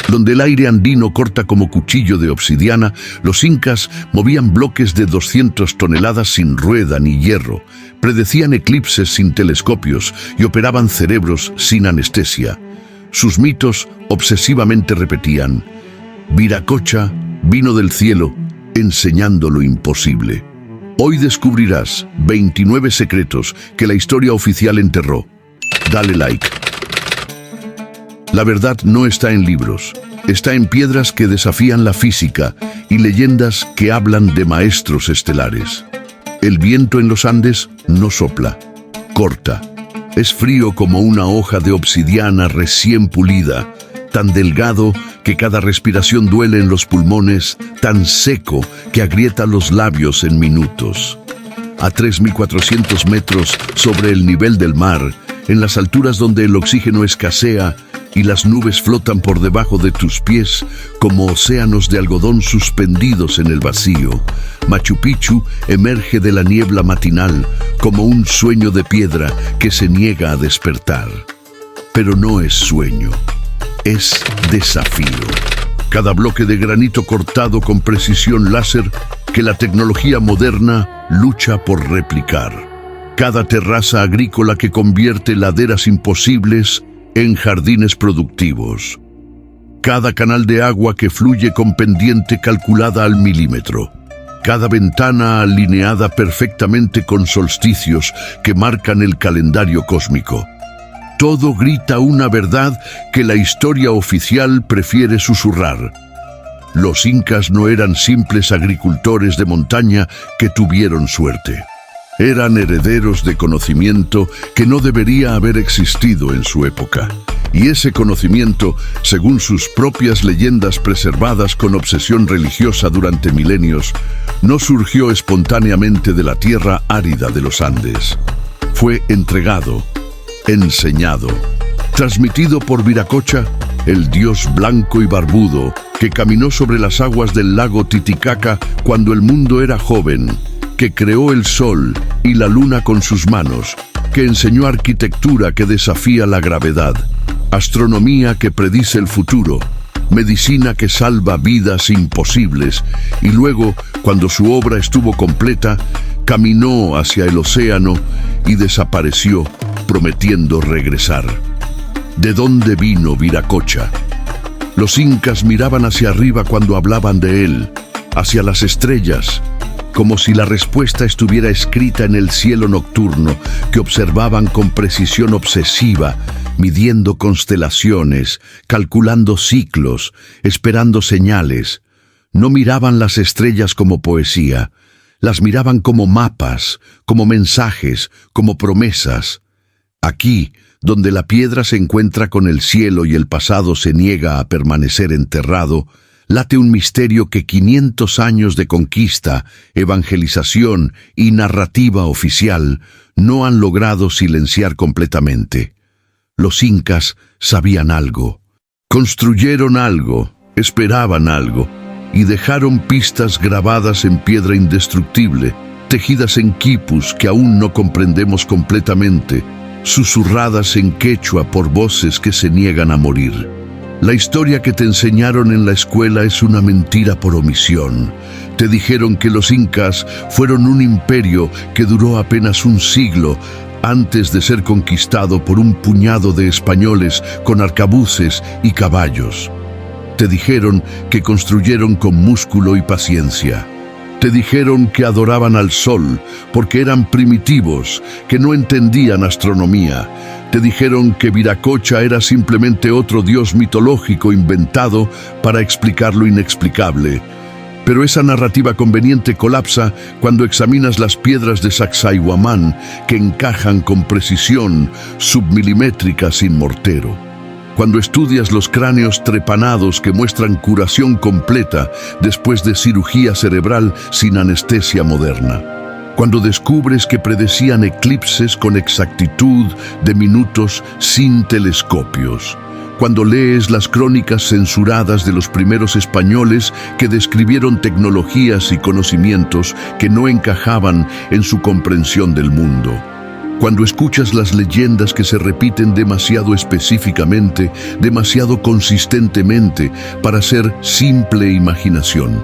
Donde el aire andino corta como cuchillo de obsidiana, los incas movían bloques de 200 toneladas sin rueda ni hierro, predecían eclipses sin telescopios y operaban cerebros sin anestesia. Sus mitos obsesivamente repetían: Viracocha vino del cielo, enseñando lo imposible. Hoy descubrirás 29 secretos que la historia oficial enterró. Dale like. La verdad no está en libros, está en piedras que desafían la física y leyendas que hablan de maestros estelares. El viento en los Andes no sopla, corta. Es frío como una hoja de obsidiana recién pulida, tan delgado que cada respiración duele en los pulmones, tan seco que agrieta los labios en minutos. A 3.400 metros sobre el nivel del mar, en las alturas donde el oxígeno escasea y las nubes flotan por debajo de tus pies como océanos de algodón suspendidos en el vacío, Machu Picchu emerge de la niebla matinal como un sueño de piedra que se niega a despertar. Pero no es sueño, es desafío. Cada bloque de granito cortado con precisión láser que la tecnología moderna lucha por replicar. Cada terraza agrícola que convierte laderas imposibles en jardines productivos. Cada canal de agua que fluye con pendiente calculada al milímetro. Cada ventana alineada perfectamente con solsticios que marcan el calendario cósmico. Todo grita una verdad que la historia oficial prefiere susurrar. Los incas no eran simples agricultores de montaña que tuvieron suerte. Eran herederos de conocimiento que no debería haber existido en su época. Y ese conocimiento, según sus propias leyendas preservadas con obsesión religiosa durante milenios, no surgió espontáneamente de la tierra árida de los Andes. Fue entregado, enseñado, transmitido por Viracocha, el dios blanco y barbudo que caminó sobre las aguas del lago Titicaca cuando el mundo era joven, que creó el sol y la luna con sus manos, que enseñó arquitectura que desafía la gravedad, astronomía que predice el futuro, medicina que salva vidas imposibles, y luego, cuando su obra estuvo completa, caminó hacia el océano y desapareció, prometiendo regresar. ¿De dónde vino Viracocha? Los incas miraban hacia arriba cuando hablaban de él, hacia las estrellas, como si la respuesta estuviera escrita en el cielo nocturno, que observaban con precisión obsesiva, midiendo constelaciones, calculando ciclos, esperando señales. No miraban las estrellas como poesía, las miraban como mapas, como mensajes, como promesas. Aquí, donde la piedra se encuentra con el cielo y el pasado se niega a permanecer enterrado, late un misterio que 500 años de conquista, evangelización y narrativa oficial no han logrado silenciar completamente. Los incas sabían algo, construyeron algo, esperaban algo, y dejaron pistas grabadas en piedra indestructible, tejidas en quipus que aún no comprendemos completamente, susurradas en quechua por voces que se niegan a morir. La historia que te enseñaron en la escuela es una mentira por omisión. Te dijeron que los incas fueron un imperio que duró apenas un siglo antes de ser conquistado por un puñado de españoles con arcabuces y caballos. Te dijeron que construyeron con músculo y paciencia. Te dijeron que adoraban al sol porque eran primitivos, que no entendían astronomía. Te dijeron que Viracocha era simplemente otro dios mitológico inventado para explicar lo inexplicable. Pero esa narrativa conveniente colapsa cuando examinas las piedras de Sacsayhuamán que encajan con precisión submilimétrica sin mortero. Cuando estudias los cráneos trepanados que muestran curación completa después de cirugía cerebral sin anestesia moderna. Cuando descubres que predecían eclipses con exactitud de minutos sin telescopios. Cuando lees las crónicas censuradas de los primeros españoles que describieron tecnologías y conocimientos que no encajaban en su comprensión del mundo. Cuando escuchas las leyendas que se repiten demasiado específicamente, demasiado consistentemente, para ser simple imaginación.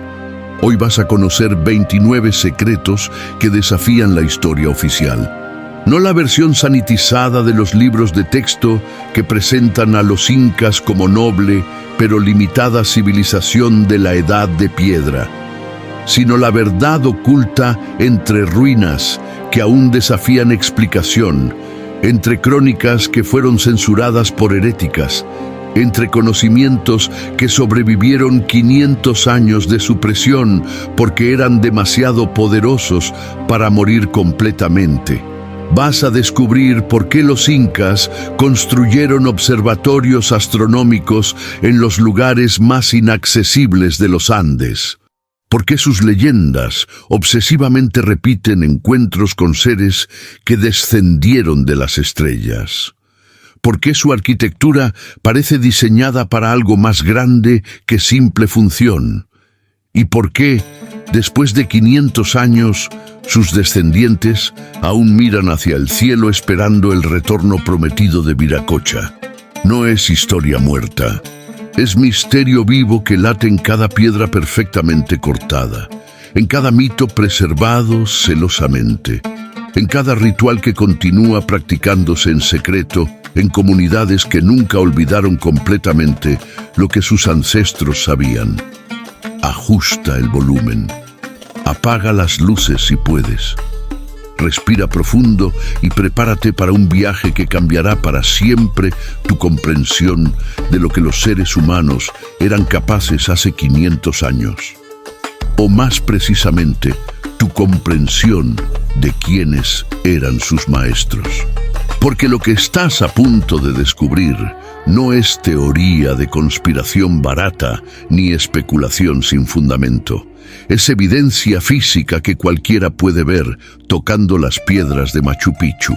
Hoy vas a conocer 29 secretos que desafían la historia oficial. No la versión sanitizada de los libros de texto que presentan a los incas como noble, pero limitada civilización de la Edad de Piedra, sino la verdad oculta entre ruinas que aún desafían explicación, entre crónicas que fueron censuradas por heréticas, entre conocimientos que sobrevivieron 500 años de supresión porque eran demasiado poderosos para morir completamente. Vas a descubrir por qué los incas construyeron observatorios astronómicos en los lugares más inaccesibles de los Andes. Por qué sus leyendas obsesivamente repiten encuentros con seres que descendieron de las estrellas. ¿Por qué su arquitectura parece diseñada para algo más grande que simple función? ¿Y por qué, después de 500 años, sus descendientes aún miran hacia el cielo esperando el retorno prometido de Viracocha? No es historia muerta, es misterio vivo que late en cada piedra perfectamente cortada, en cada mito preservado celosamente, en cada ritual que continúa practicándose en secreto, en comunidades que nunca olvidaron completamente lo que sus ancestros sabían. Ajusta el volumen. Apaga las luces si puedes. Respira profundo y prepárate para un viaje que cambiará para siempre tu comprensión de lo que los seres humanos eran capaces hace 500 años. O más precisamente, tu comprensión de quiénes eran sus maestros. Porque lo que estás a punto de descubrir no es teoría de conspiración barata ni especulación sin fundamento. Es evidencia física que cualquiera puede ver tocando las piedras de Machu Picchu.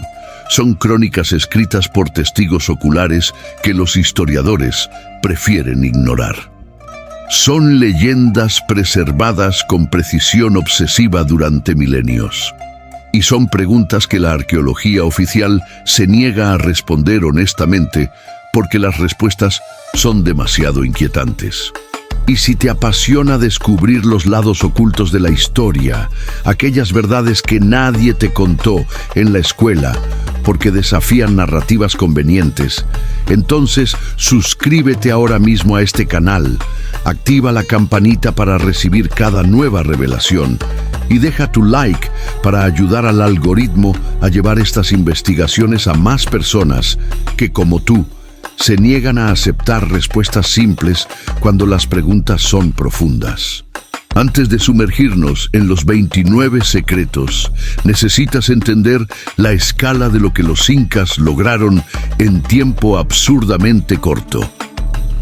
Son crónicas escritas por testigos oculares que los historiadores prefieren ignorar. Son leyendas preservadas con precisión obsesiva durante milenios. Y son preguntas que la arqueología oficial se niega a responder honestamente porque las respuestas son demasiado inquietantes. Y si te apasiona descubrir los lados ocultos de la historia, aquellas verdades que nadie te contó en la escuela porque desafían narrativas convenientes, entonces suscríbete ahora mismo a este canal, activa la campanita para recibir cada nueva revelación y deja tu like para ayudar al algoritmo a llevar estas investigaciones a más personas que, como tú, se niegan a aceptar respuestas simples cuando las preguntas son profundas. Antes de sumergirnos en los 29 secretos, necesitas entender la escala de lo que los incas lograron en tiempo absurdamente corto.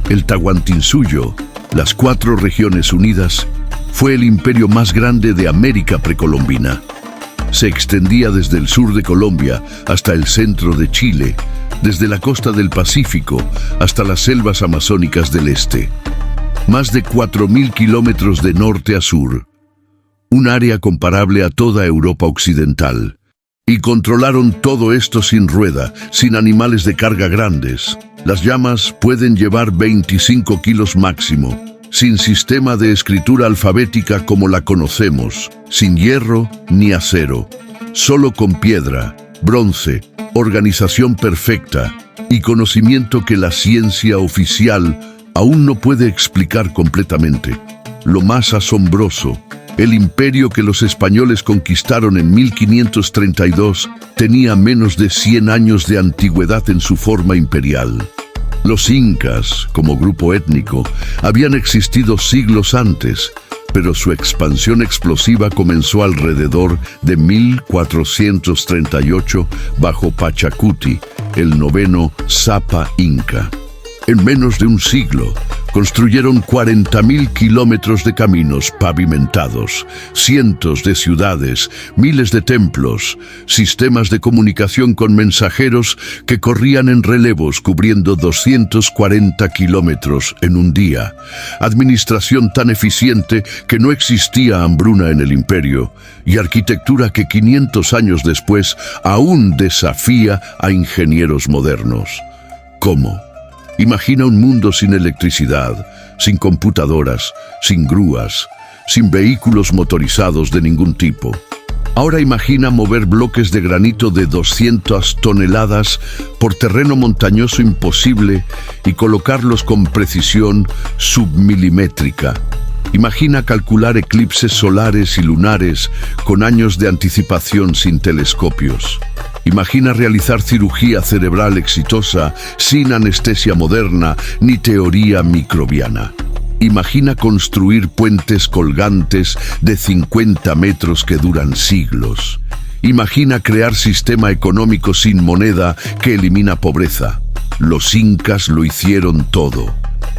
El Tahuantinsuyo, las 4 regiones unidas, fue el imperio más grande de América precolombina. Se extendía desde el sur de Colombia hasta el centro de Chile, desde la costa del Pacífico hasta las selvas amazónicas del este. Más de 4.000 kilómetros de norte a sur, un área comparable a toda Europa occidental. Y controlaron todo esto sin rueda, sin animales de carga grandes. Las llamas pueden llevar 25 kilos máximo, sin sistema de escritura alfabética como la conocemos, sin hierro ni acero, solo con piedra, bronce, organización perfecta y conocimiento que la ciencia oficial aún no puede explicar completamente. Lo más asombroso, el imperio que los españoles conquistaron en 1532 tenía menos de 100 años de antigüedad en su forma imperial. Los incas, como grupo étnico, habían existido siglos antes, pero su expansión explosiva comenzó alrededor de 1438 bajo Pachacuti, el noveno Zapa Inca. En menos de un siglo, Construyeron 40.000 kilómetros de caminos pavimentados, cientos de ciudades, miles de templos, sistemas de comunicación con mensajeros que corrían en relevos cubriendo 240 kilómetros en un día, administración tan eficiente que no existía hambruna en el imperio, y arquitectura que 500 años después aún desafía a ingenieros modernos. ¿Cómo? Imagina un mundo sin electricidad, sin computadoras, sin grúas, sin vehículos motorizados de ningún tipo. Ahora imagina mover bloques de granito de 200 toneladas por terreno montañoso imposible y colocarlos con precisión submilimétrica. Imagina calcular eclipses solares y lunares con años de anticipación sin telescopios. Imagina realizar cirugía cerebral exitosa sin anestesia moderna ni teoría microbiana. Imagina construir puentes colgantes de 50 metros que duran siglos. Imagina crear sistema económico sin moneda que elimina pobreza. Los incas lo hicieron todo.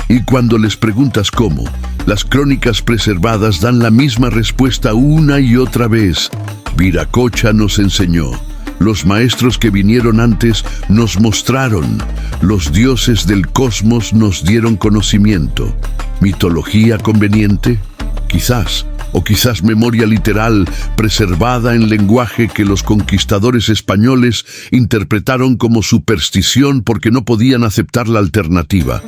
Y cuando les preguntas cómo, las crónicas preservadas dan la misma respuesta una y otra vez. Viracocha nos enseñó. Los maestros que vinieron antes nos mostraron. Los dioses del cosmos nos dieron conocimiento. ¿Mitología conveniente? Quizás, o quizás memoria literal preservada en lenguaje que los conquistadores españoles interpretaron como superstición porque no podían aceptar la alternativa.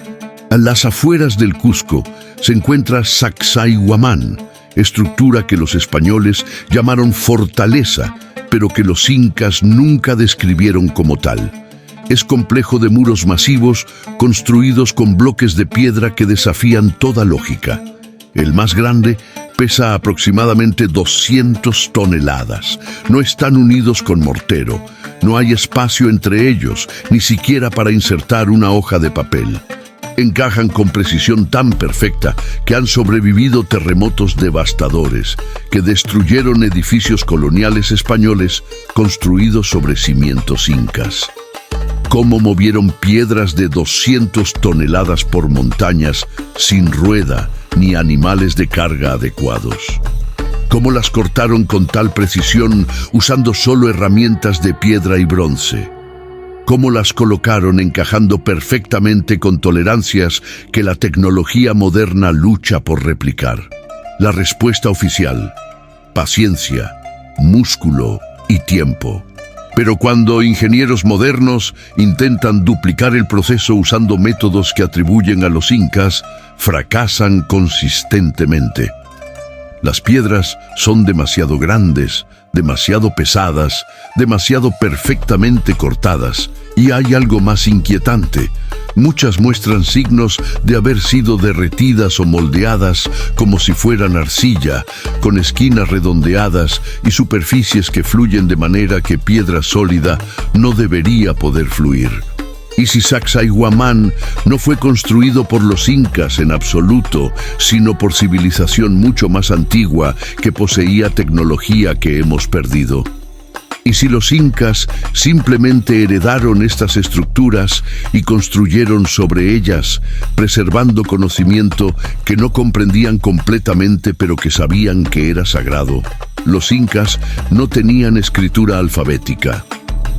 A las afueras del Cusco se encuentra Sacsayhuamán, estructura que los españoles llamaron fortaleza, pero que los incas nunca describieron como tal. Es complejo de muros masivos construidos con bloques de piedra que desafían toda lógica. El más grande pesa aproximadamente 200 toneladas. No están unidos con mortero. No hay espacio entre ellos, ni siquiera para insertar una hoja de papel. Encajan con precisión tan perfecta que han sobrevivido terremotos devastadores que destruyeron edificios coloniales españoles construidos sobre cimientos incas. ¿Cómo movieron piedras de 200 toneladas por montañas sin rueda ni animales de carga adecuados? ¿Cómo las cortaron con tal precisión usando solo herramientas de piedra y bronce? ¿Cómo las colocaron encajando perfectamente con tolerancias que la tecnología moderna lucha por replicar? La respuesta oficial: paciencia, músculo y tiempo. Pero cuando ingenieros modernos intentan duplicar el proceso usando métodos que atribuyen a los incas, fracasan consistentemente. Las piedras son demasiado grandes, demasiado pesadas, demasiado perfectamente cortadas. Y hay algo más inquietante. Muchas muestran signos de haber sido derretidas o moldeadas como si fueran arcilla, con esquinas redondeadas y superficies que fluyen de manera que piedra sólida no debería poder fluir. Y si Sacsayhuamán no fue construido por los incas en absoluto, sino por civilización mucho más antigua que poseía tecnología que hemos perdido. Y si los incas simplemente heredaron estas estructuras y construyeron sobre ellas, preservando conocimiento que no comprendían completamente pero que sabían que era sagrado. Los incas no tenían escritura alfabética.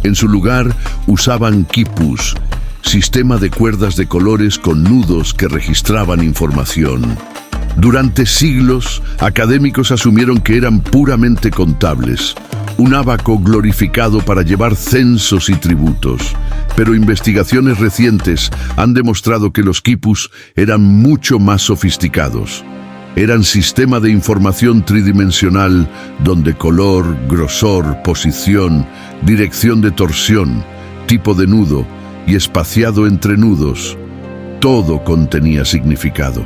En su lugar usaban quipus, sistema de cuerdas de colores con nudos que registraban información. Durante siglos, académicos asumieron que eran puramente contables, un ábaco glorificado para llevar censos y tributos. Pero investigaciones recientes han demostrado que los quipus eran mucho más sofisticados. Eran sistema de información tridimensional donde color, grosor, posición, dirección de torsión, tipo de nudo y espaciado entre nudos, todo contenía significado.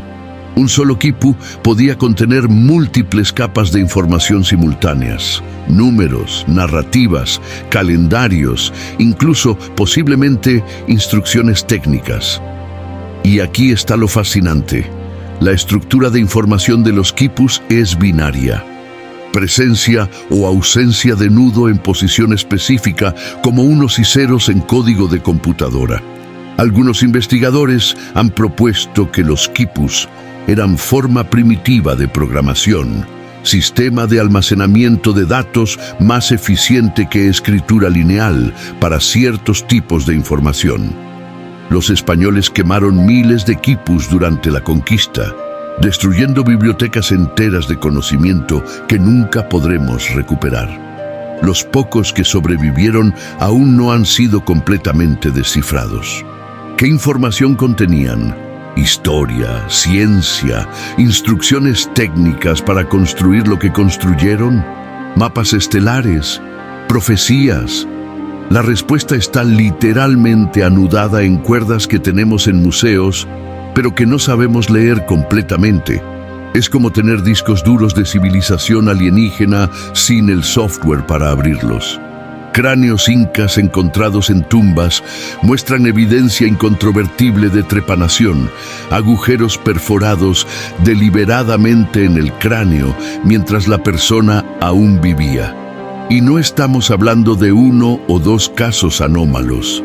Un solo quipu podía contener múltiples capas de información simultáneas, números, narrativas, calendarios, incluso posiblemente instrucciones técnicas. Y aquí está lo fascinante. La estructura de información de los quipus es binaria. Presencia o ausencia de nudo en posición específica como unos y ceros en código de computadora. Algunos investigadores han propuesto que los quipus eran forma primitiva de programación, sistema de almacenamiento de datos más eficiente que escritura lineal para ciertos tipos de información. Los españoles quemaron miles de quipus durante la conquista, destruyendo bibliotecas enteras de conocimiento que nunca podremos recuperar. Los pocos que sobrevivieron aún no han sido completamente descifrados. ¿Qué información contenían? Historia, ciencia, instrucciones técnicas para construir lo que construyeron, mapas estelares, profecías. La respuesta está literalmente anudada en cuerdas que tenemos en museos, pero que no sabemos leer completamente. Es como tener discos duros de civilización alienígena sin el software para abrirlos. Cráneos incas encontrados en tumbas muestran evidencia incontrovertible de trepanación, agujeros perforados deliberadamente en el cráneo mientras la persona aún vivía. Y no estamos hablando de 1 o 2 casos anómalos.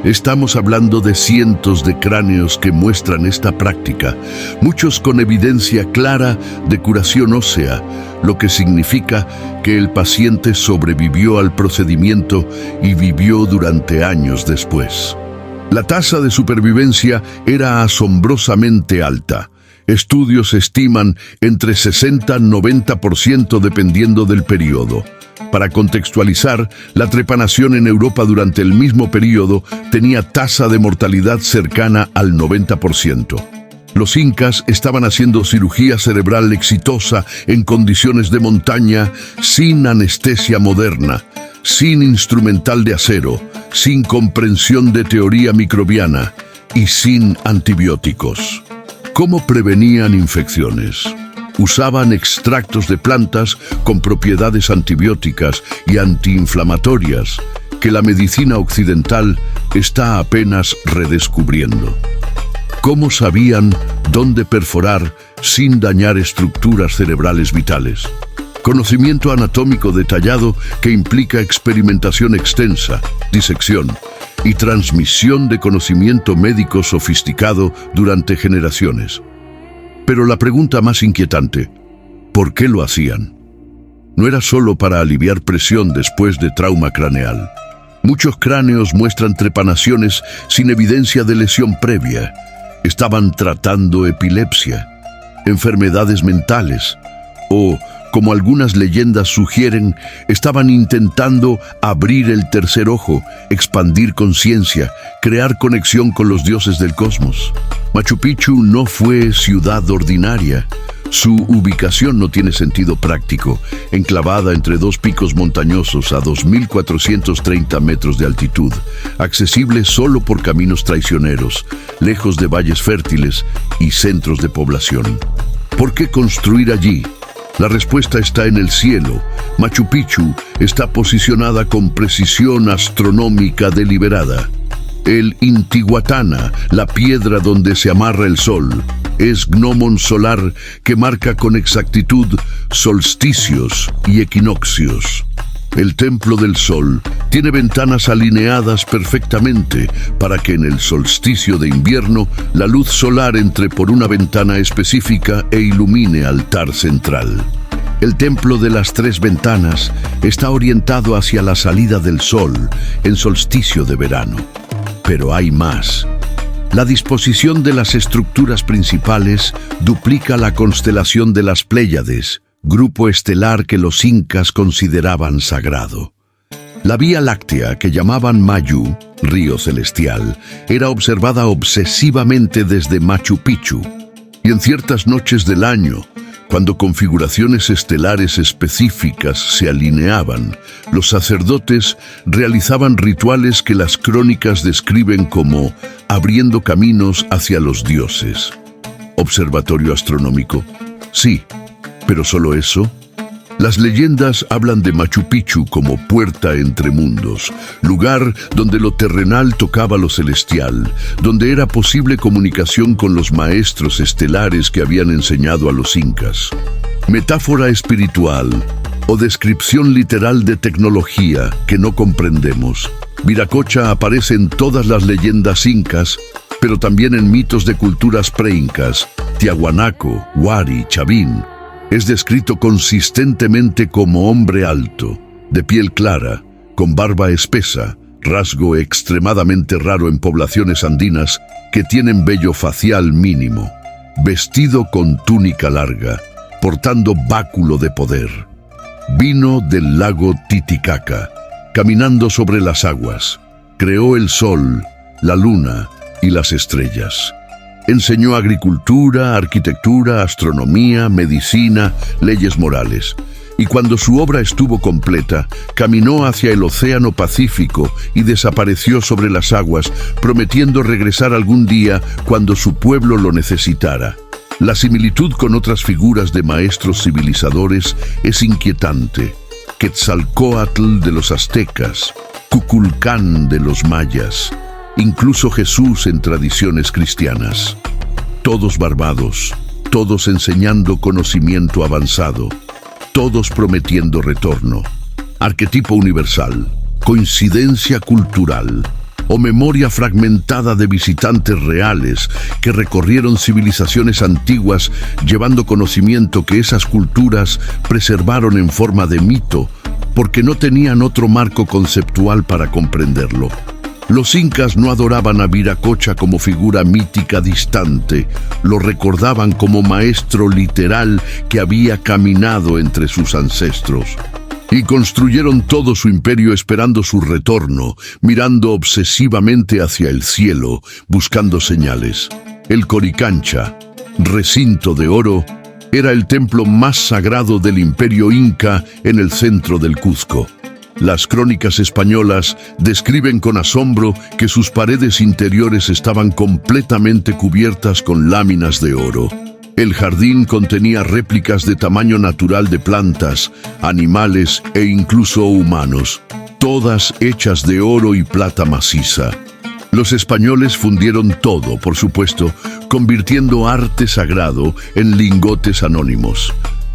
Estamos hablando de cientos de cráneos que muestran esta práctica, muchos con evidencia clara de curación ósea, lo que significa que el paciente sobrevivió al procedimiento y vivió durante años después. La tasa de supervivencia era asombrosamente alta. Estudios estiman entre 60 y 90% dependiendo del periodo. Para contextualizar, la trepanación en Europa durante el mismo periodo tenía tasa de mortalidad cercana al 90%. Los incas estaban haciendo cirugía cerebral exitosa en condiciones de montaña, sin anestesia moderna, sin instrumental de acero, sin comprensión de teoría microbiana y sin antibióticos. ¿Cómo prevenían infecciones? Usaban extractos de plantas con propiedades antibióticas y antiinflamatorias que la medicina occidental está apenas redescubriendo. ¿Cómo sabían dónde perforar sin dañar estructuras cerebrales vitales? Conocimiento anatómico detallado que implica experimentación extensa, disección y transmisión de conocimiento médico sofisticado durante generaciones. Pero la pregunta más inquietante, ¿por qué lo hacían? No era solo para aliviar presión después de trauma craneal. Muchos cráneos muestran trepanaciones sin evidencia de lesión previa. Estaban tratando epilepsia, enfermedades mentales o, como algunas leyendas sugieren, estaban intentando abrir el tercer ojo, expandir conciencia, crear conexión con los dioses del cosmos. Machu Picchu no fue ciudad ordinaria. Su ubicación no tiene sentido práctico, enclavada entre 2 picos montañosos a 2.430 metros de altitud, accesible solo por caminos traicioneros, lejos de valles fértiles y centros de población. ¿Por qué construir allí? La respuesta está en el cielo. Machu Picchu está posicionada con precisión astronómica deliberada. El Intihuatana, la piedra donde se amarra el sol, es gnomon solar que marca con exactitud solsticios y equinoccios. El templo del sol tiene ventanas alineadas perfectamente para que en el solsticio de invierno la luz solar entre por una ventana específica e ilumine altar central. El templo de las 3 ventanas está orientado hacia la salida del sol en solsticio de verano. Pero hay más. La disposición de las estructuras principales duplica la constelación de las Pléyades, grupo estelar que los incas consideraban sagrado. La Vía Láctea, que llamaban Mayu, río celestial, era observada obsesivamente desde Machu Picchu. Y en ciertas noches del año, cuando configuraciones estelares específicas se alineaban, los sacerdotes realizaban rituales que las crónicas describen como abriendo caminos hacia los dioses. ¿Observatorio astronómico? Sí, pero ¿solo eso? Las leyendas hablan de Machu Picchu como puerta entre mundos, lugar donde lo terrenal tocaba lo celestial, donde era posible comunicación con los maestros estelares que habían enseñado a los incas. Metáfora espiritual, o descripción literal de tecnología que no comprendemos. Viracocha aparece en todas las leyendas incas, pero también en mitos de culturas preincas. Tiahuanaco, Huari, Chavín. Es descrito consistentemente como hombre alto, de piel clara, con barba espesa, rasgo extremadamente raro en poblaciones andinas que tienen vello facial mínimo, vestido con túnica larga, portando báculo de poder. Vino del lago Titicaca, caminando sobre las aguas, creó el sol, la luna y las estrellas. Enseñó agricultura, arquitectura, astronomía, medicina, leyes morales. Y cuando su obra estuvo completa, caminó hacia el Océano Pacífico y desapareció sobre las aguas, prometiendo regresar algún día cuando su pueblo lo necesitara. La similitud con otras figuras de maestros civilizadores es inquietante. Quetzalcóatl de los aztecas, Kukulcán de los mayas, incluso Jesús en tradiciones cristianas. Todos barbados, todos enseñando conocimiento avanzado, todos prometiendo retorno. Arquetipo universal, coincidencia cultural o memoria fragmentada de visitantes reales que recorrieron civilizaciones antiguas llevando conocimiento que esas culturas preservaron en forma de mito porque no tenían otro marco conceptual para comprenderlo. Los incas no adoraban a Viracocha como figura mítica distante, lo recordaban como maestro literal que había caminado entre sus ancestros. Y construyeron todo su imperio esperando su retorno, mirando obsesivamente hacia el cielo, buscando señales. El Coricancha, recinto de oro, era el templo más sagrado del imperio inca en el centro del Cuzco. Las crónicas españolas describen con asombro que sus paredes interiores estaban completamente cubiertas con láminas de oro. El jardín contenía réplicas de tamaño natural de plantas, animales e incluso humanos, todas hechas de oro y plata maciza. Los españoles fundieron todo, por supuesto, convirtiendo arte sagrado en lingotes anónimos.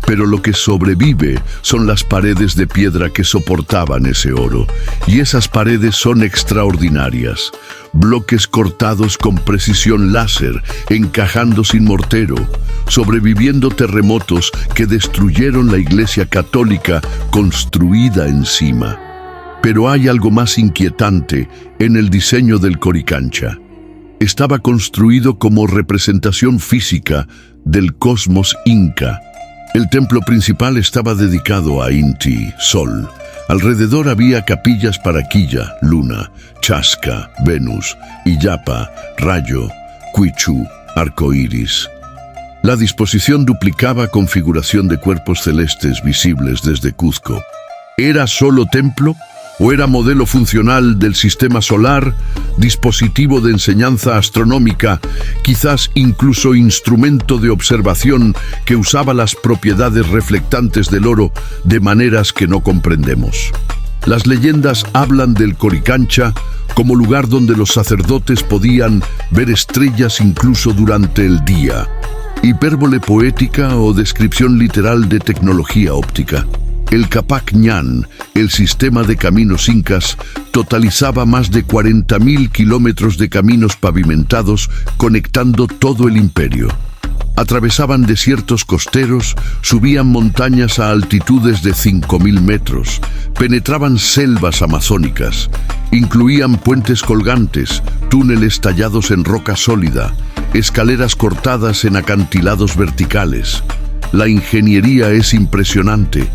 Pero lo que sobrevive son las paredes de piedra que soportaban ese oro. Y esas paredes son extraordinarias. Bloques cortados con precisión láser, encajando sin mortero, sobreviviendo terremotos que destruyeron la iglesia católica construida encima. Pero hay algo más inquietante en el diseño del Coricancha. Estaba construido como representación física del cosmos inca. El templo principal estaba dedicado a Inti, Sol. Alrededor había capillas para Quilla, Luna, Chasca, Venus, Illapa, Rayo, Cuichu, Arcoíris. La disposición duplicaba configuración de cuerpos celestes visibles desde Cuzco. ¿Era solo templo? ¿O era modelo funcional del sistema solar, dispositivo de enseñanza astronómica, quizás incluso instrumento de observación que usaba las propiedades reflectantes del oro de maneras que no comprendemos? Las leyendas hablan del Coricancha como lugar donde los sacerdotes podían ver estrellas incluso durante el día. Hipérbole poética o descripción literal de tecnología óptica. El Capac Ñan, el sistema de caminos incas, totalizaba más de 40.000 kilómetros de caminos pavimentados conectando todo el imperio. Atravesaban desiertos costeros, subían montañas a altitudes de 5.000 metros, penetraban selvas amazónicas, incluían puentes colgantes, túneles tallados en roca sólida, escaleras cortadas en acantilados verticales. La ingeniería es impresionante.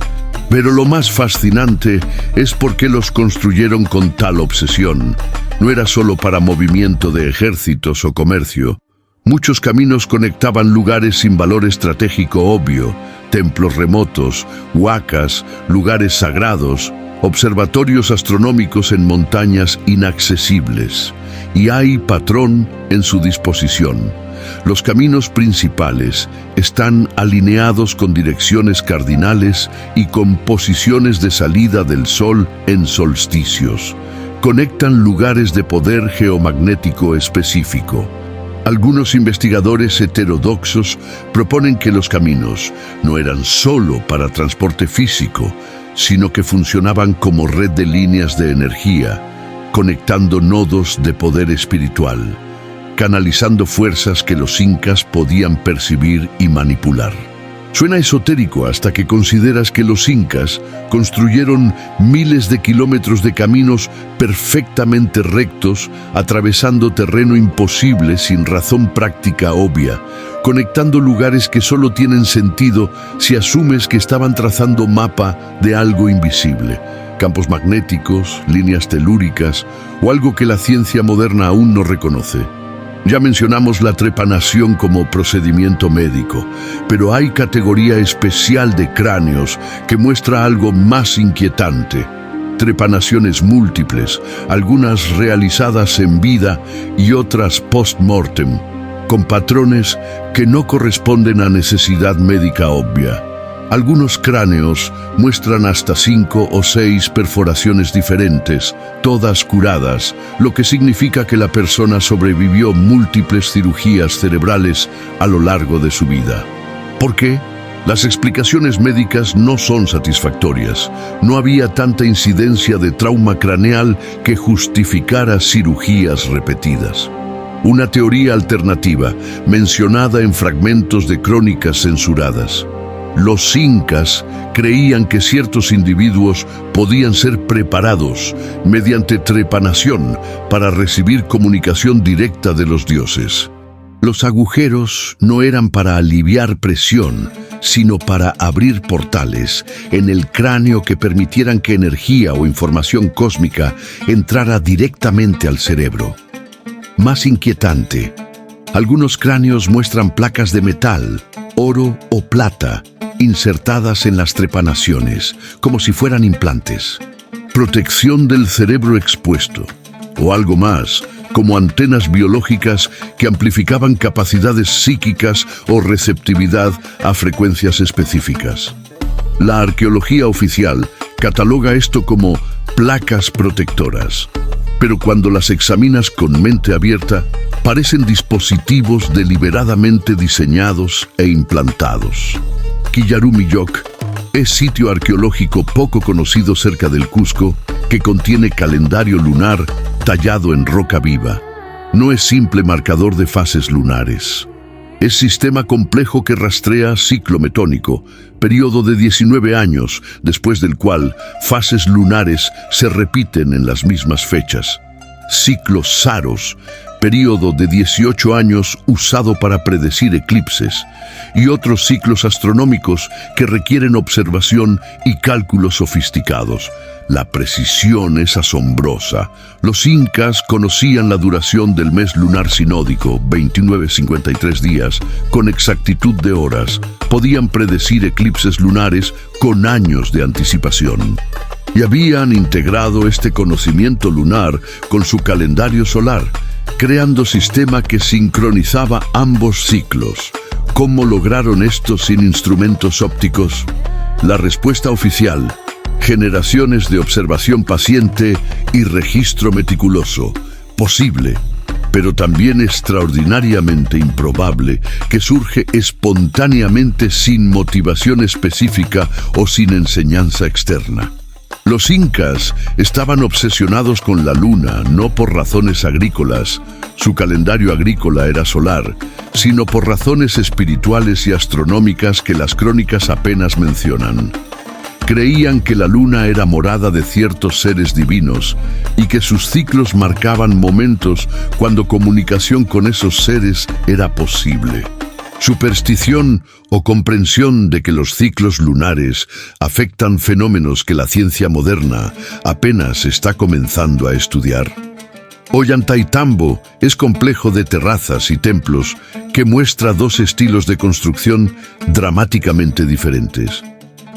Pero lo más fascinante es por qué los construyeron con tal obsesión. No era solo para movimiento de ejércitos o comercio. Muchos caminos conectaban lugares sin valor estratégico obvio, templos remotos, huacas, lugares sagrados, observatorios astronómicos en montañas inaccesibles. Y hay patrón en su disposición. Los caminos principales están alineados con direcciones cardinales y con posiciones de salida del sol en solsticios. Conectan lugares de poder geomagnético específico. Algunos investigadores heterodoxos proponen que los caminos no eran solo para transporte físico, sino que funcionaban como red de líneas de energía, conectando nodos de poder espiritual, canalizando fuerzas que los incas podían percibir y manipular. Suena esotérico hasta que consideras que los incas construyeron miles de kilómetros de caminos perfectamente rectos, atravesando terreno imposible sin razón práctica obvia, conectando lugares que solo tienen sentido si asumes que estaban trazando mapa de algo invisible, campos magnéticos, líneas telúricas o algo que la ciencia moderna aún no reconoce. Ya mencionamos la trepanación como procedimiento médico, pero hay categoría especial de cráneos que muestra algo más inquietante. Trepanaciones múltiples, algunas realizadas en vida y otras post-mortem, con patrones que no corresponden a necesidad médica obvia. Algunos cráneos muestran hasta 5 o 6 perforaciones diferentes, todas curadas, lo que significa que la persona sobrevivió múltiples cirugías cerebrales a lo largo de su vida. ¿Por qué? Las explicaciones médicas no son satisfactorias. No había tanta incidencia de trauma craneal que justificara cirugías repetidas. Una teoría alternativa, mencionada en fragmentos de crónicas censuradas. Los incas creían que ciertos individuos podían ser preparados mediante trepanación para recibir comunicación directa de los dioses. Los agujeros no eran para aliviar presión, sino para abrir portales en el cráneo que permitieran que energía o información cósmica entrara directamente al cerebro. Más inquietante, algunos cráneos muestran placas de metal, oro o plata, insertadas en las trepanaciones, como si fueran implantes. Protección del cerebro expuesto, o algo más, como antenas biológicas que amplificaban capacidades psíquicas o receptividad a frecuencias específicas. La arqueología oficial cataloga esto como placas protectoras, pero cuando las examinas con mente abierta, parecen dispositivos deliberadamente diseñados e implantados. Quillarumilloc es sitio arqueológico poco conocido cerca del Cusco que contiene calendario lunar tallado en roca viva. No es simple marcador de fases lunares. Es sistema complejo que rastrea ciclo metónico, periodo de 19 años, después del cual fases lunares se repiten en las mismas fechas. Ciclo Saros, periodo de 18 años usado para predecir eclipses, y otros ciclos astronómicos que requieren observación y cálculos sofisticados. La precisión es asombrosa. Los incas conocían la duración del mes lunar sinódico, 29-53 días, con exactitud de horas. Podían predecir eclipses lunares con años de anticipación. Y habían integrado este conocimiento lunar con su calendario solar, creando sistema que sincronizaba ambos ciclos. ¿Cómo lograron esto sin instrumentos ópticos? La respuesta oficial: generaciones de observación paciente y registro meticuloso. Posible, pero también extraordinariamente improbable, que surge espontáneamente sin motivación específica o sin enseñanza externa. Los incas estaban obsesionados con la luna, no por razones agrícolas, su calendario agrícola era solar, sino por razones espirituales y astronómicas que las crónicas apenas mencionan. Creían que la luna era morada de ciertos seres divinos y que sus ciclos marcaban momentos cuando comunicación con esos seres era posible. Superstición o comprensión de que los ciclos lunares afectan fenómenos que la ciencia moderna apenas está comenzando a estudiar. Ollantaytambo es complejo de terrazas y templos que muestra dos estilos de construcción dramáticamente diferentes.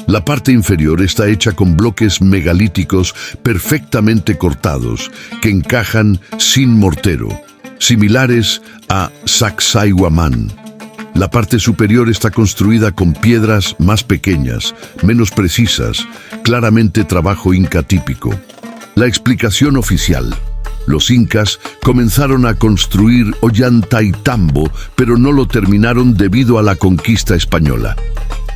La parte inferior está hecha con bloques megalíticos perfectamente cortados que encajan sin mortero, similares a Sacsayhuamán. La parte superior está construida con piedras más pequeñas, menos precisas, claramente trabajo inca típico. La explicación oficial: Los incas comenzaron a construir Ollantaytambo, pero no lo terminaron debido a la conquista española.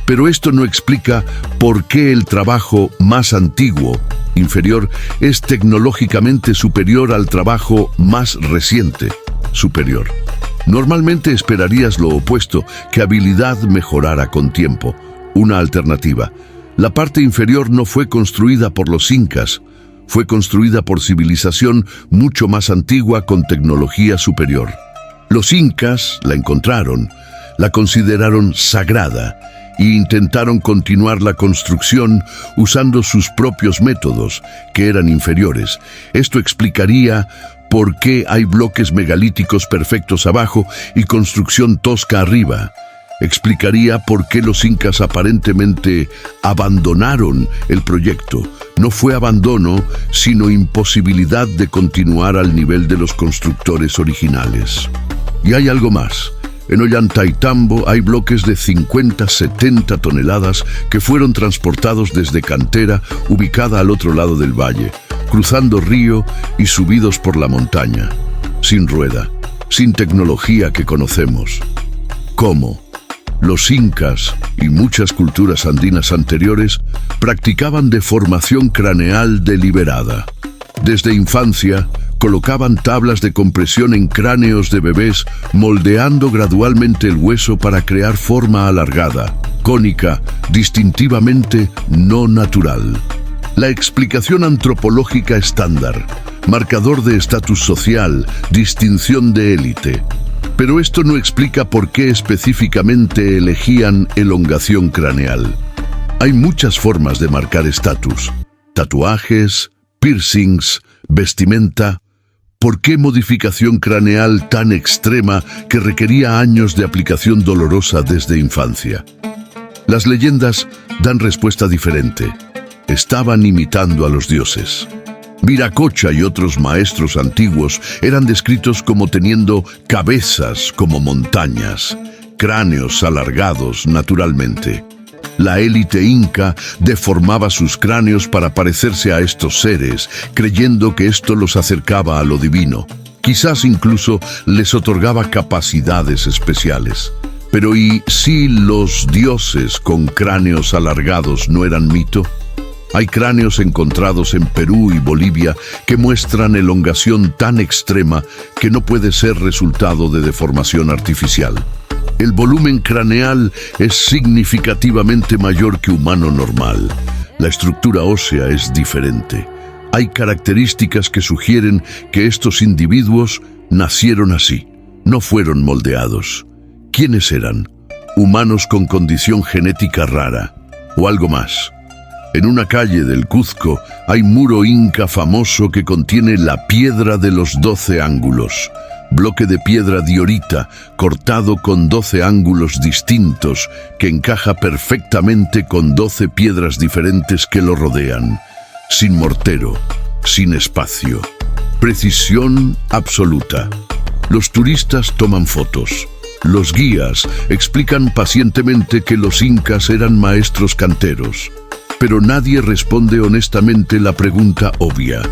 Pero esto no explica por qué el trabajo más antiguo, inferior, es tecnológicamente superior al trabajo más reciente, superior. Normalmente esperarías lo opuesto, que habilidad mejorara con tiempo. Una alternativa. La parte inferior no fue construida por los incas, fue construida por civilización mucho más antigua con tecnología superior. Los incas la encontraron, la consideraron sagrada e intentaron continuar la construcción usando sus propios métodos, que eran inferiores. Esto explicaría por qué hay bloques megalíticos perfectos abajo y construcción tosca arriba. Explicaría por qué los incas aparentemente abandonaron el proyecto. No fue abandono, sino imposibilidad de continuar al nivel de los constructores originales. Y hay algo más. En Ollantaytambo hay bloques de 50-70 toneladas que fueron transportados desde cantera ubicada al otro lado del valle, cruzando río y subidos por la montaña, sin rueda, sin tecnología que conocemos. ¿Cómo? Los incas y muchas culturas andinas anteriores practicaban deformación craneal deliberada. Desde infancia, colocaban tablas de compresión en cráneos de bebés, moldeando gradualmente el hueso para crear forma alargada, cónica, distintivamente no natural. La explicación antropológica estándar, marcador de estatus social, distinción de élite. Pero esto no explica por qué específicamente elegían elongación craneal. Hay muchas formas de marcar estatus: tatuajes, piercings, vestimenta. ¿Por qué modificación craneal tan extrema que requería años de aplicación dolorosa desde infancia? Las leyendas dan respuesta diferente. Estaban imitando a los dioses. Viracocha y otros maestros antiguos eran descritos como teniendo cabezas como montañas, cráneos alargados naturalmente. La élite inca deformaba sus cráneos para parecerse a estos seres, creyendo que esto los acercaba a lo divino. Quizás incluso les otorgaba capacidades especiales. Pero ¿y si los dioses con cráneos alargados no eran mito? Hay cráneos encontrados en Perú y Bolivia que muestran elongación tan extrema que no puede ser resultado de deformación artificial. El volumen craneal es significativamente mayor que humano normal. La estructura ósea es diferente. Hay características que sugieren que estos individuos nacieron así, no fueron moldeados. ¿Quiénes eran? ¿Humanos con condición genética rara o algo más? En una calle del Cuzco hay muro inca famoso que contiene la piedra de los 12 ángulos. Bloque de piedra diorita cortado con 12 ángulos distintos que encaja perfectamente con 12 piedras diferentes que lo rodean. Sin mortero, sin espacio. Precisión absoluta. Los turistas toman fotos. Los guías explican pacientemente que los incas eran maestros canteros. Pero nadie responde honestamente la pregunta obvia.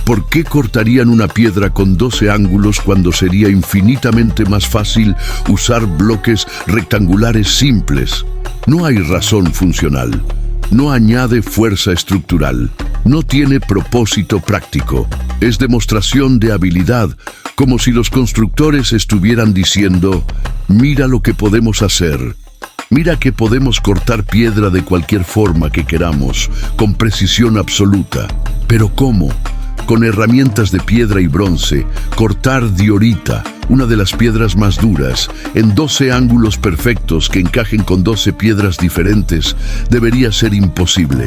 ¿Por qué cortarían una piedra con 12 ángulos cuando sería infinitamente más fácil usar bloques rectangulares simples? No hay razón funcional. No añade fuerza estructural. No tiene propósito práctico. Es demostración de habilidad, como si los constructores estuvieran diciendo: mira lo que podemos hacer. Mira que podemos cortar piedra de cualquier forma que queramos, con precisión absoluta. ¿Pero cómo? Con herramientas de piedra y bronce, cortar diorita, una de las piedras más duras, en 12 ángulos perfectos que encajen con 12 piedras diferentes, debería ser imposible.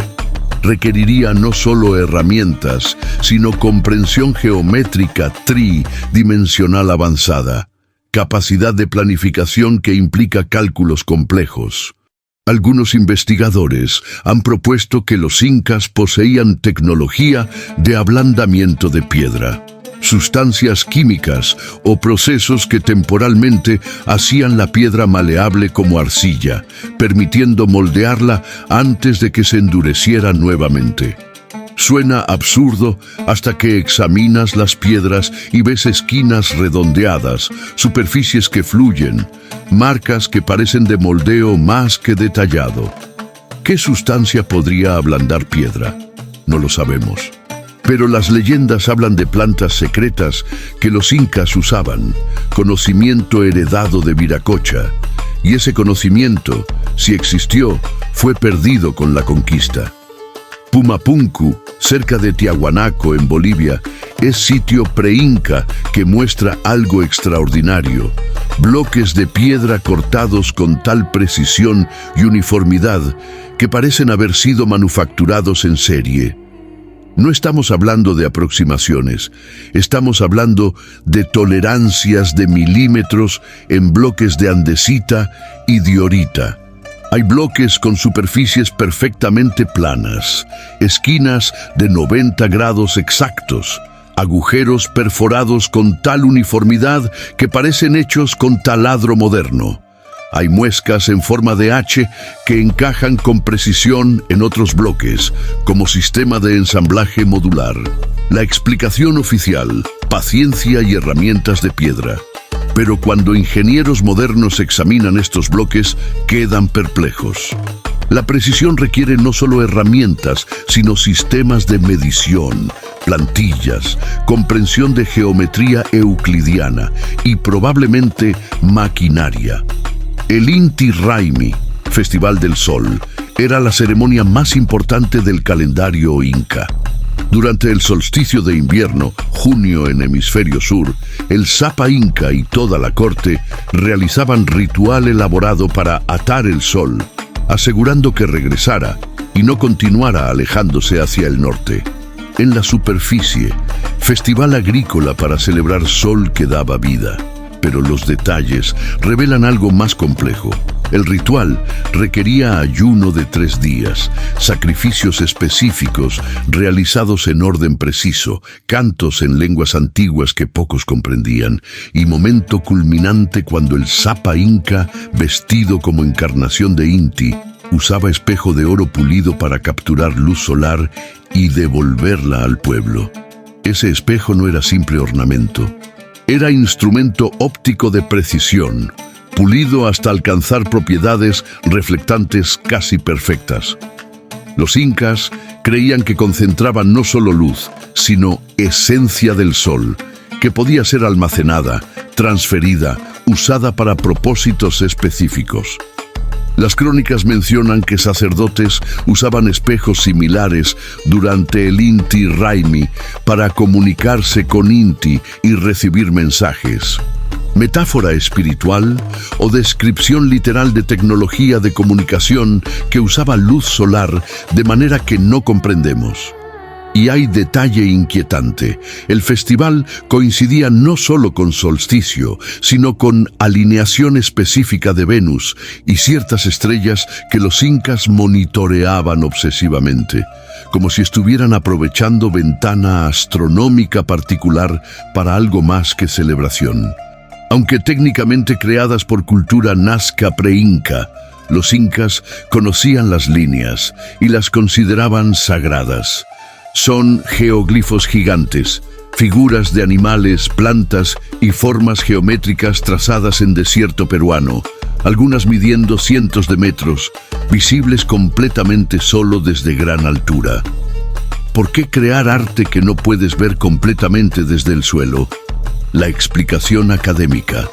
Requeriría no solo herramientas, sino comprensión geométrica tridimensional avanzada. Capacidad de planificación que implica cálculos complejos. Algunos investigadores han propuesto que los incas poseían tecnología de ablandamiento de piedra, sustancias químicas o procesos que temporalmente hacían la piedra maleable como arcilla, permitiendo moldearla antes de que se endureciera nuevamente. Suena absurdo hasta que examinas las piedras y ves esquinas redondeadas, superficies que fluyen, marcas que parecen de moldeo más que detallado. ¿Qué sustancia podría ablandar piedra? No lo sabemos. Pero las leyendas hablan de plantas secretas que los incas usaban, conocimiento heredado de Viracocha, y ese conocimiento, si existió, fue perdido con la conquista. Pumapunku, cerca de Tiahuanaco, en Bolivia, es sitio pre-inca que muestra algo extraordinario. Bloques de piedra cortados con tal precisión y uniformidad que parecen haber sido manufacturados en serie. No estamos hablando de aproximaciones, estamos hablando de tolerancias de milímetros en bloques de andesita y diorita. Hay bloques con superficies perfectamente planas, esquinas de 90 grados exactos, agujeros perforados con tal uniformidad que parecen hechos con taladro moderno. Hay muescas en forma de H que encajan con precisión en otros bloques, como sistema de ensamblaje modular. La explicación oficial: paciencia y herramientas de piedra. Pero cuando ingenieros modernos examinan estos bloques, quedan perplejos. La precisión requiere no solo herramientas, sino sistemas de medición, plantillas, comprensión de geometría euclidiana y probablemente maquinaria. El Inti Raymi, Festival del Sol, era la ceremonia más importante del calendario inca. Durante el solsticio de invierno, junio en hemisferio sur, el Sapa Inca y toda la corte realizaban ritual elaborado para atar el sol, asegurando que regresara y no continuara alejándose hacia el norte. En la superficie, festival agrícola para celebrar sol que daba vida. Pero los detalles revelan algo más complejo. El ritual requería ayuno de 3 días, sacrificios específicos realizados en orden preciso, cantos en lenguas antiguas que pocos comprendían, y momento culminante cuando el Sapa Inca, vestido como encarnación de Inti, usaba espejo de oro pulido para capturar luz solar y devolverla al pueblo. Ese espejo no era simple ornamento. Era instrumento óptico de precisión, pulido hasta alcanzar propiedades reflectantes casi perfectas. Los incas creían que concentraban no solo luz, sino esencia del sol, que podía ser almacenada, transferida, usada para propósitos específicos. Las crónicas mencionan que sacerdotes usaban espejos similares durante el Inti Raymi para comunicarse con Inti y recibir mensajes. ¿Metáfora espiritual o descripción literal de tecnología de comunicación que usaba luz solar de manera que no comprendemos? Y hay detalle inquietante. El festival coincidía no solo con solsticio, sino con alineación específica de Venus y ciertas estrellas que los incas monitoreaban obsesivamente, como si estuvieran aprovechando ventana astronómica particular para algo más que celebración. Aunque técnicamente creadas por cultura nazca pre-inca, los incas conocían las líneas y las consideraban sagradas. Son geoglifos gigantes, figuras de animales, plantas y formas geométricas trazadas en desierto peruano, algunas midiendo cientos de metros, visibles completamente solo desde gran altura. ¿Por qué crear arte que no puedes ver completamente desde el suelo? La explicación académica.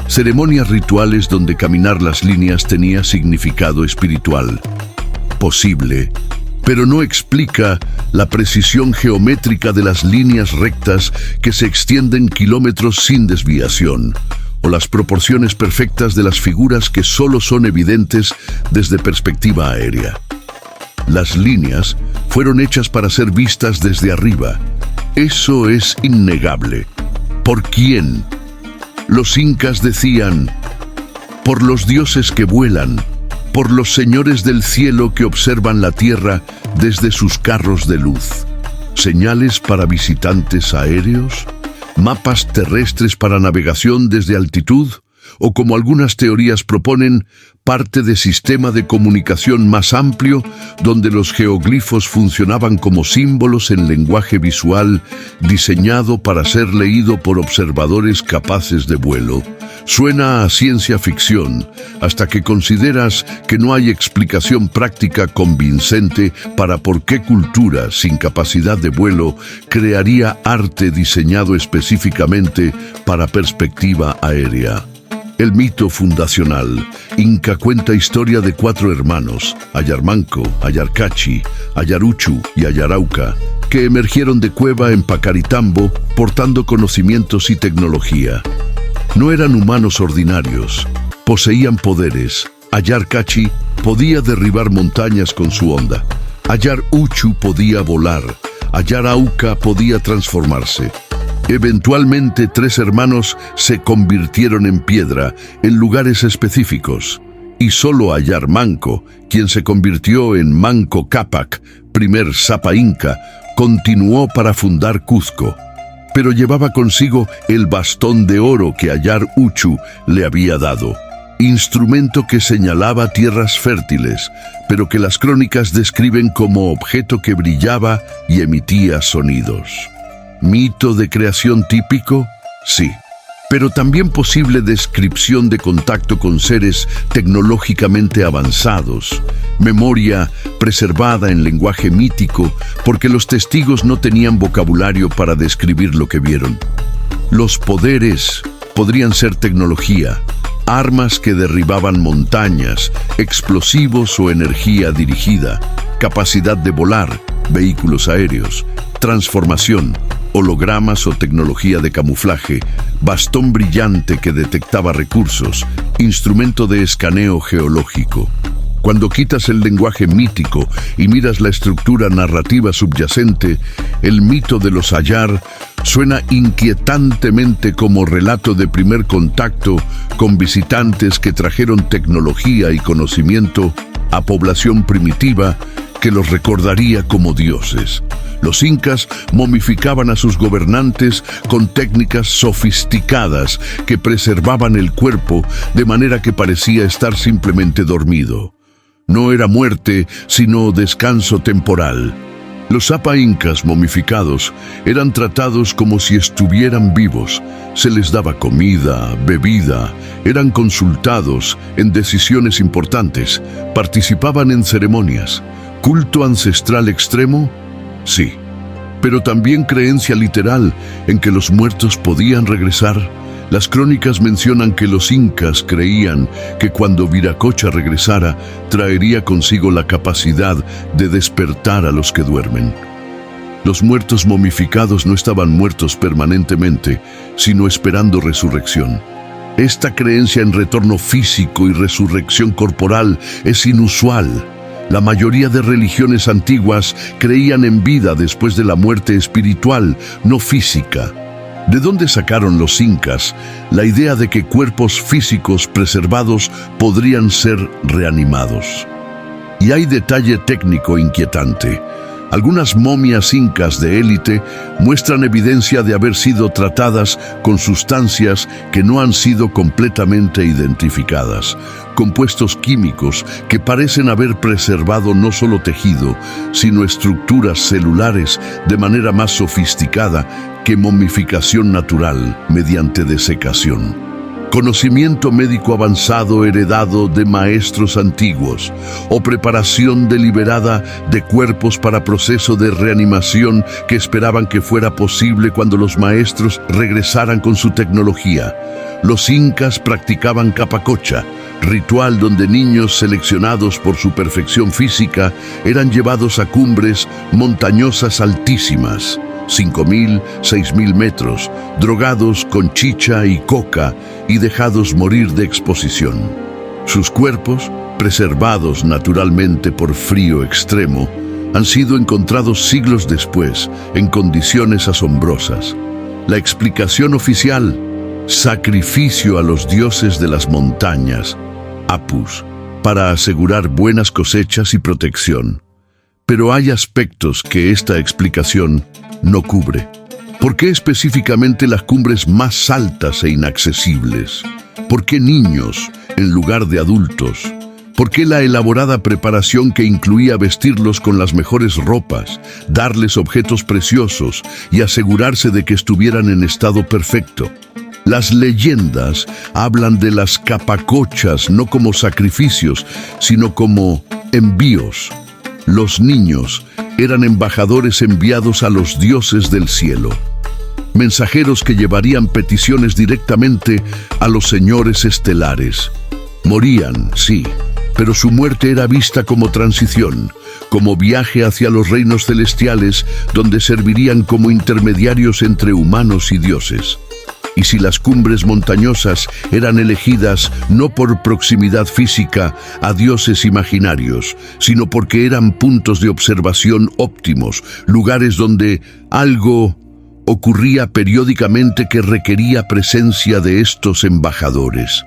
Ceremonias rituales donde caminar las líneas tenía significado espiritual. Posible, pero no explica la precisión geométrica de las líneas rectas que se extienden kilómetros sin desviación, o las proporciones perfectas de las figuras que solo son evidentes desde perspectiva aérea. Las líneas fueron hechas para ser vistas desde arriba. Eso es innegable. ¿Por quién? Los incas decían: por los dioses que vuelan, por los señores del cielo que observan la tierra desde sus carros de luz. ¿Señales para visitantes aéreos? ¿Mapas terrestres para navegación desde altitud? O como algunas teorías proponen, parte de sistema de comunicación más amplio donde los geoglifos funcionaban como símbolos en lenguaje visual diseñado para ser leído por observadores capaces de vuelo. Suena a ciencia ficción hasta que consideras que no hay explicación práctica convincente para por qué cultura sin capacidad de vuelo crearía arte diseñado específicamente para perspectiva aérea. El mito fundacional. Inca cuenta historia de 4 hermanos, Ayarmanco, Ayarcachi, Ayaruchu y Ayarauca, que emergieron de cueva en Pacaritambo portando conocimientos y tecnología. No eran humanos ordinarios, poseían poderes. Ayarcachi podía derribar montañas con su onda. Ayaruchu podía volar. Ayarauca podía transformarse. Eventualmente 3 hermanos se convirtieron en piedra en lugares específicos, y solo Ayarmanco, quien se convirtió en Manco Cápac, primer Sapa Inca, continuó para fundar Cuzco, pero llevaba consigo el bastón de oro que Ayaruchu le había dado, instrumento que señalaba tierras fértiles, pero que las crónicas describen como objeto que brillaba y emitía sonidos. ¿Mito de creación típico? Sí, pero también posible descripción de contacto con seres tecnológicamente avanzados, memoria preservada en lenguaje mítico porque los testigos no tenían vocabulario para describir lo que vieron. Los poderes podrían ser tecnología, armas que derribaban montañas, explosivos o energía dirigida, capacidad de volar, vehículos aéreos, transformación, hologramas o tecnología de camuflaje, bastón brillante que detectaba recursos, instrumento de escaneo geológico. Cuando quitas el lenguaje mítico y miras la estructura narrativa subyacente, el mito de los Ayar suena inquietantemente como relato de primer contacto con visitantes que trajeron tecnología y conocimiento a población primitiva que los recordaría como dioses. Los incas momificaban a sus gobernantes con técnicas sofisticadas que preservaban el cuerpo de manera que parecía estar simplemente dormido. No era muerte, sino descanso temporal. Los Sapa incas momificados eran tratados como si estuvieran vivos. Se les daba comida, bebida, eran consultados en decisiones importantes, participaban en ceremonias. ¿Culto ancestral extremo? Sí, pero también creencia literal en que los muertos podían regresar. Las crónicas mencionan que los incas creían que cuando Viracocha regresara, traería consigo la capacidad de despertar a los que duermen. Los muertos momificados no estaban muertos permanentemente, sino esperando resurrección. Esta creencia en retorno físico y resurrección corporal es inusual. La mayoría de religiones antiguas creían en vida después de la muerte espiritual, no física. ¿De dónde sacaron los incas la idea de que cuerpos físicos preservados podrían ser reanimados? Y hay detalle técnico inquietante. Algunas momias incas de élite muestran evidencia de haber sido tratadas con sustancias que no han sido completamente identificadas, compuestos químicos que parecen haber preservado no solo tejido, sino estructuras celulares de manera más sofisticada que momificación natural mediante desecación. Conocimiento médico avanzado heredado de maestros antiguos o preparación deliberada de cuerpos para proceso de reanimación que esperaban que fuera posible cuando los maestros regresaran con su tecnología. Los incas practicaban capacocha, ritual donde niños seleccionados por su perfección física eran llevados a cumbres montañosas altísimas, 5.000, 6.000 metros, drogados con chicha y coca y dejados morir de exposición. Sus cuerpos, preservados naturalmente por frío extremo, han sido encontrados siglos después en condiciones asombrosas. La explicación oficial: sacrificio a los dioses de las montañas, Apus, para asegurar buenas cosechas y protección. Pero hay aspectos que esta explicación no cubre. ¿Por qué específicamente las cumbres más altas e inaccesibles? ¿Por qué niños en lugar de adultos? ¿Por qué la elaborada preparación que incluía vestirlos con las mejores ropas, darles objetos preciosos y asegurarse de que estuvieran en estado perfecto? Las leyendas hablan de las capacochas no como sacrificios, sino como envíos. Los niños eran embajadores enviados a los dioses del cielo, mensajeros que llevarían peticiones directamente a los señores estelares. Morían, sí, pero su muerte era vista como transición, como viaje hacia los reinos celestiales donde servirían como intermediarios entre humanos y dioses. Y si las cumbres montañosas eran elegidas no por proximidad física a dioses imaginarios, sino porque eran puntos de observación óptimos, lugares donde algo ocurría periódicamente que requería presencia de estos embajadores.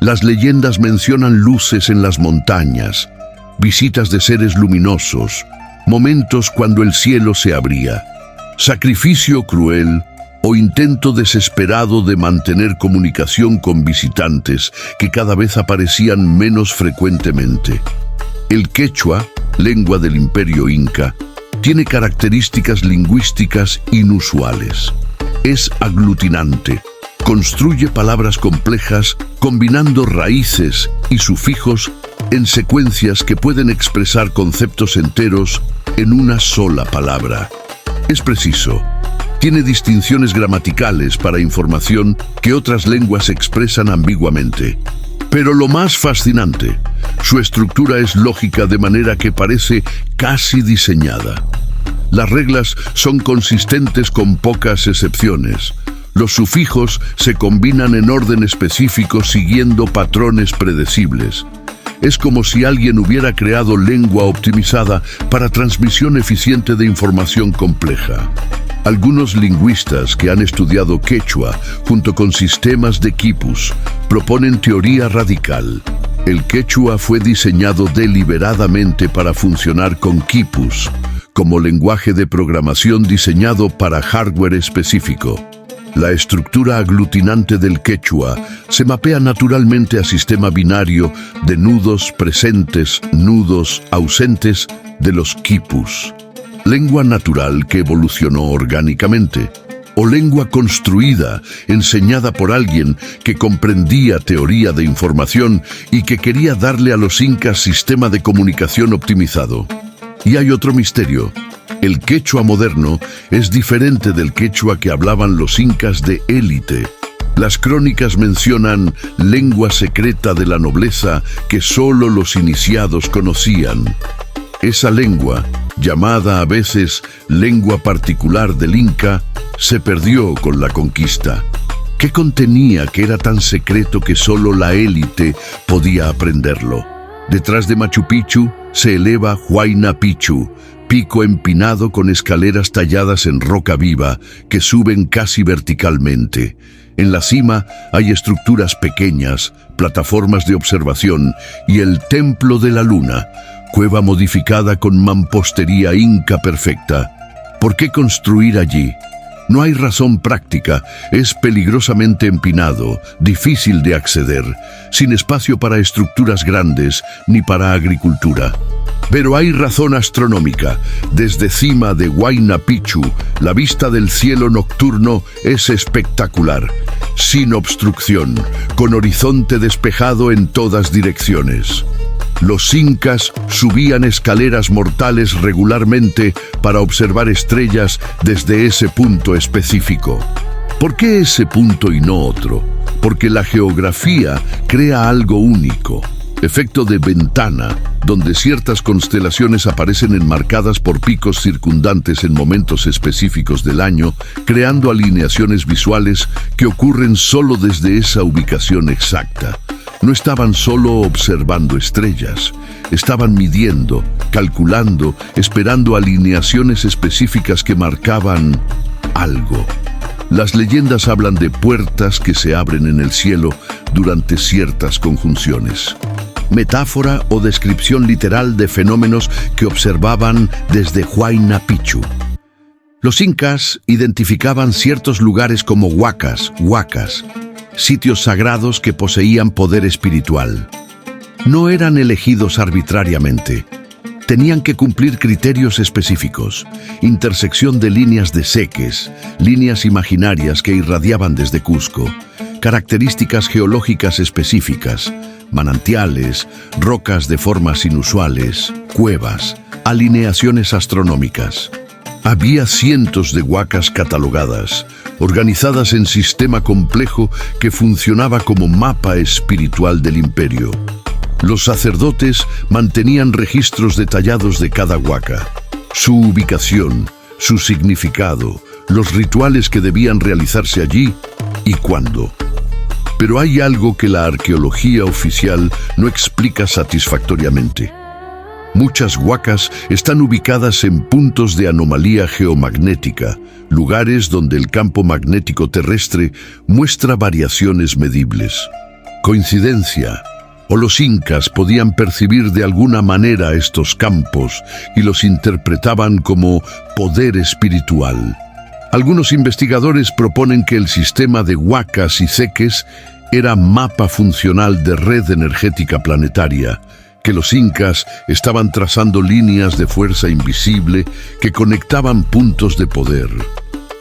Las leyendas mencionan luces en las montañas, visitas de seres luminosos, momentos cuando el cielo se abría, sacrificio cruel o intento desesperado de mantener comunicación con visitantes que cada vez aparecían menos frecuentemente. El quechua, lengua del Imperio Inca, tiene características lingüísticas inusuales. Es aglutinante. Construye palabras complejas combinando raíces y sufijos en secuencias que pueden expresar conceptos enteros en una sola palabra. Es preciso. Tiene distinciones gramaticales para información que otras lenguas expresan ambiguamente. Pero lo más fascinante, su estructura es lógica de manera que parece casi diseñada. Las reglas son consistentes con pocas excepciones. Los sufijos se combinan en orden específico siguiendo patrones predecibles. Es como si alguien hubiera creado lengua optimizada para transmisión eficiente de información compleja. Algunos lingüistas que han estudiado quechua junto con sistemas de quipus proponen teoría radical. El quechua fue diseñado deliberadamente para funcionar con quipus, como lenguaje de programación diseñado para hardware específico. La estructura aglutinante del quechua se mapea naturalmente a sistema binario de nudos presentes, nudos ausentes de los quipus. Lengua natural que evolucionó orgánicamente, o lengua construida, enseñada por alguien que comprendía teoría de información y que quería darle a los incas sistema de comunicación optimizado. Y hay otro misterio. El quechua moderno es diferente del quechua que hablaban los incas de élite. Las crónicas mencionan lengua secreta de la nobleza que solo los iniciados conocían. Esa lengua, llamada a veces lengua particular del Inca, se perdió con la conquista. ¿Qué contenía que era tan secreto que solo la élite podía aprenderlo? Detrás de Machu Picchu se eleva Huayna Picchu, pico empinado con escaleras talladas en roca viva que suben casi verticalmente. En la cima hay estructuras pequeñas, plataformas de observación y el Templo de la Luna, cueva modificada con mampostería inca perfecta. ¿Por qué construir allí? No hay razón práctica, es peligrosamente empinado, difícil de acceder, sin espacio para estructuras grandes ni para agricultura. Pero hay razón astronómica. Desde cima de Huayna Picchu, la vista del cielo nocturno es espectacular, sin obstrucción, con horizonte despejado en todas direcciones. Los incas subían escaleras mortales regularmente para observar estrellas desde ese punto específico. ¿Por qué ese punto y no otro? Porque la geografía crea algo único. Efecto de ventana, donde ciertas constelaciones aparecen enmarcadas por picos circundantes en momentos específicos del año, creando alineaciones visuales que ocurren solo desde esa ubicación exacta. No estaban solo observando estrellas, estaban midiendo, calculando, esperando alineaciones específicas que marcaban algo. Las leyendas hablan de puertas que se abren en el cielo durante ciertas conjunciones. Metáfora o descripción literal de fenómenos que observaban desde Huayna Picchu. Los incas identificaban ciertos lugares como huacas, sitios sagrados que poseían poder espiritual. No eran elegidos arbitrariamente. Tenían que cumplir criterios específicos, intersección de líneas de seques, líneas imaginarias que irradiaban desde Cusco, características geológicas específicas, manantiales, rocas de formas inusuales, cuevas, alineaciones astronómicas. Había cientos de huacas catalogadas, organizadas en sistema complejo que funcionaba como mapa espiritual del imperio. Los sacerdotes mantenían registros detallados de cada huaca, su ubicación, su significado, los rituales que debían realizarse allí y cuándo. Pero hay algo que la arqueología oficial no explica satisfactoriamente. Muchas huacas están ubicadas en puntos de anomalía geomagnética, lugares donde el campo magnético terrestre muestra variaciones medibles. ¿Coincidencia? ¿O los incas podían percibir de alguna manera estos campos y los interpretaban como poder espiritual? Algunos investigadores proponen que el sistema de huacas y seques era mapa funcional de red energética planetaria, que los incas estaban trazando líneas de fuerza invisible que conectaban puntos de poder.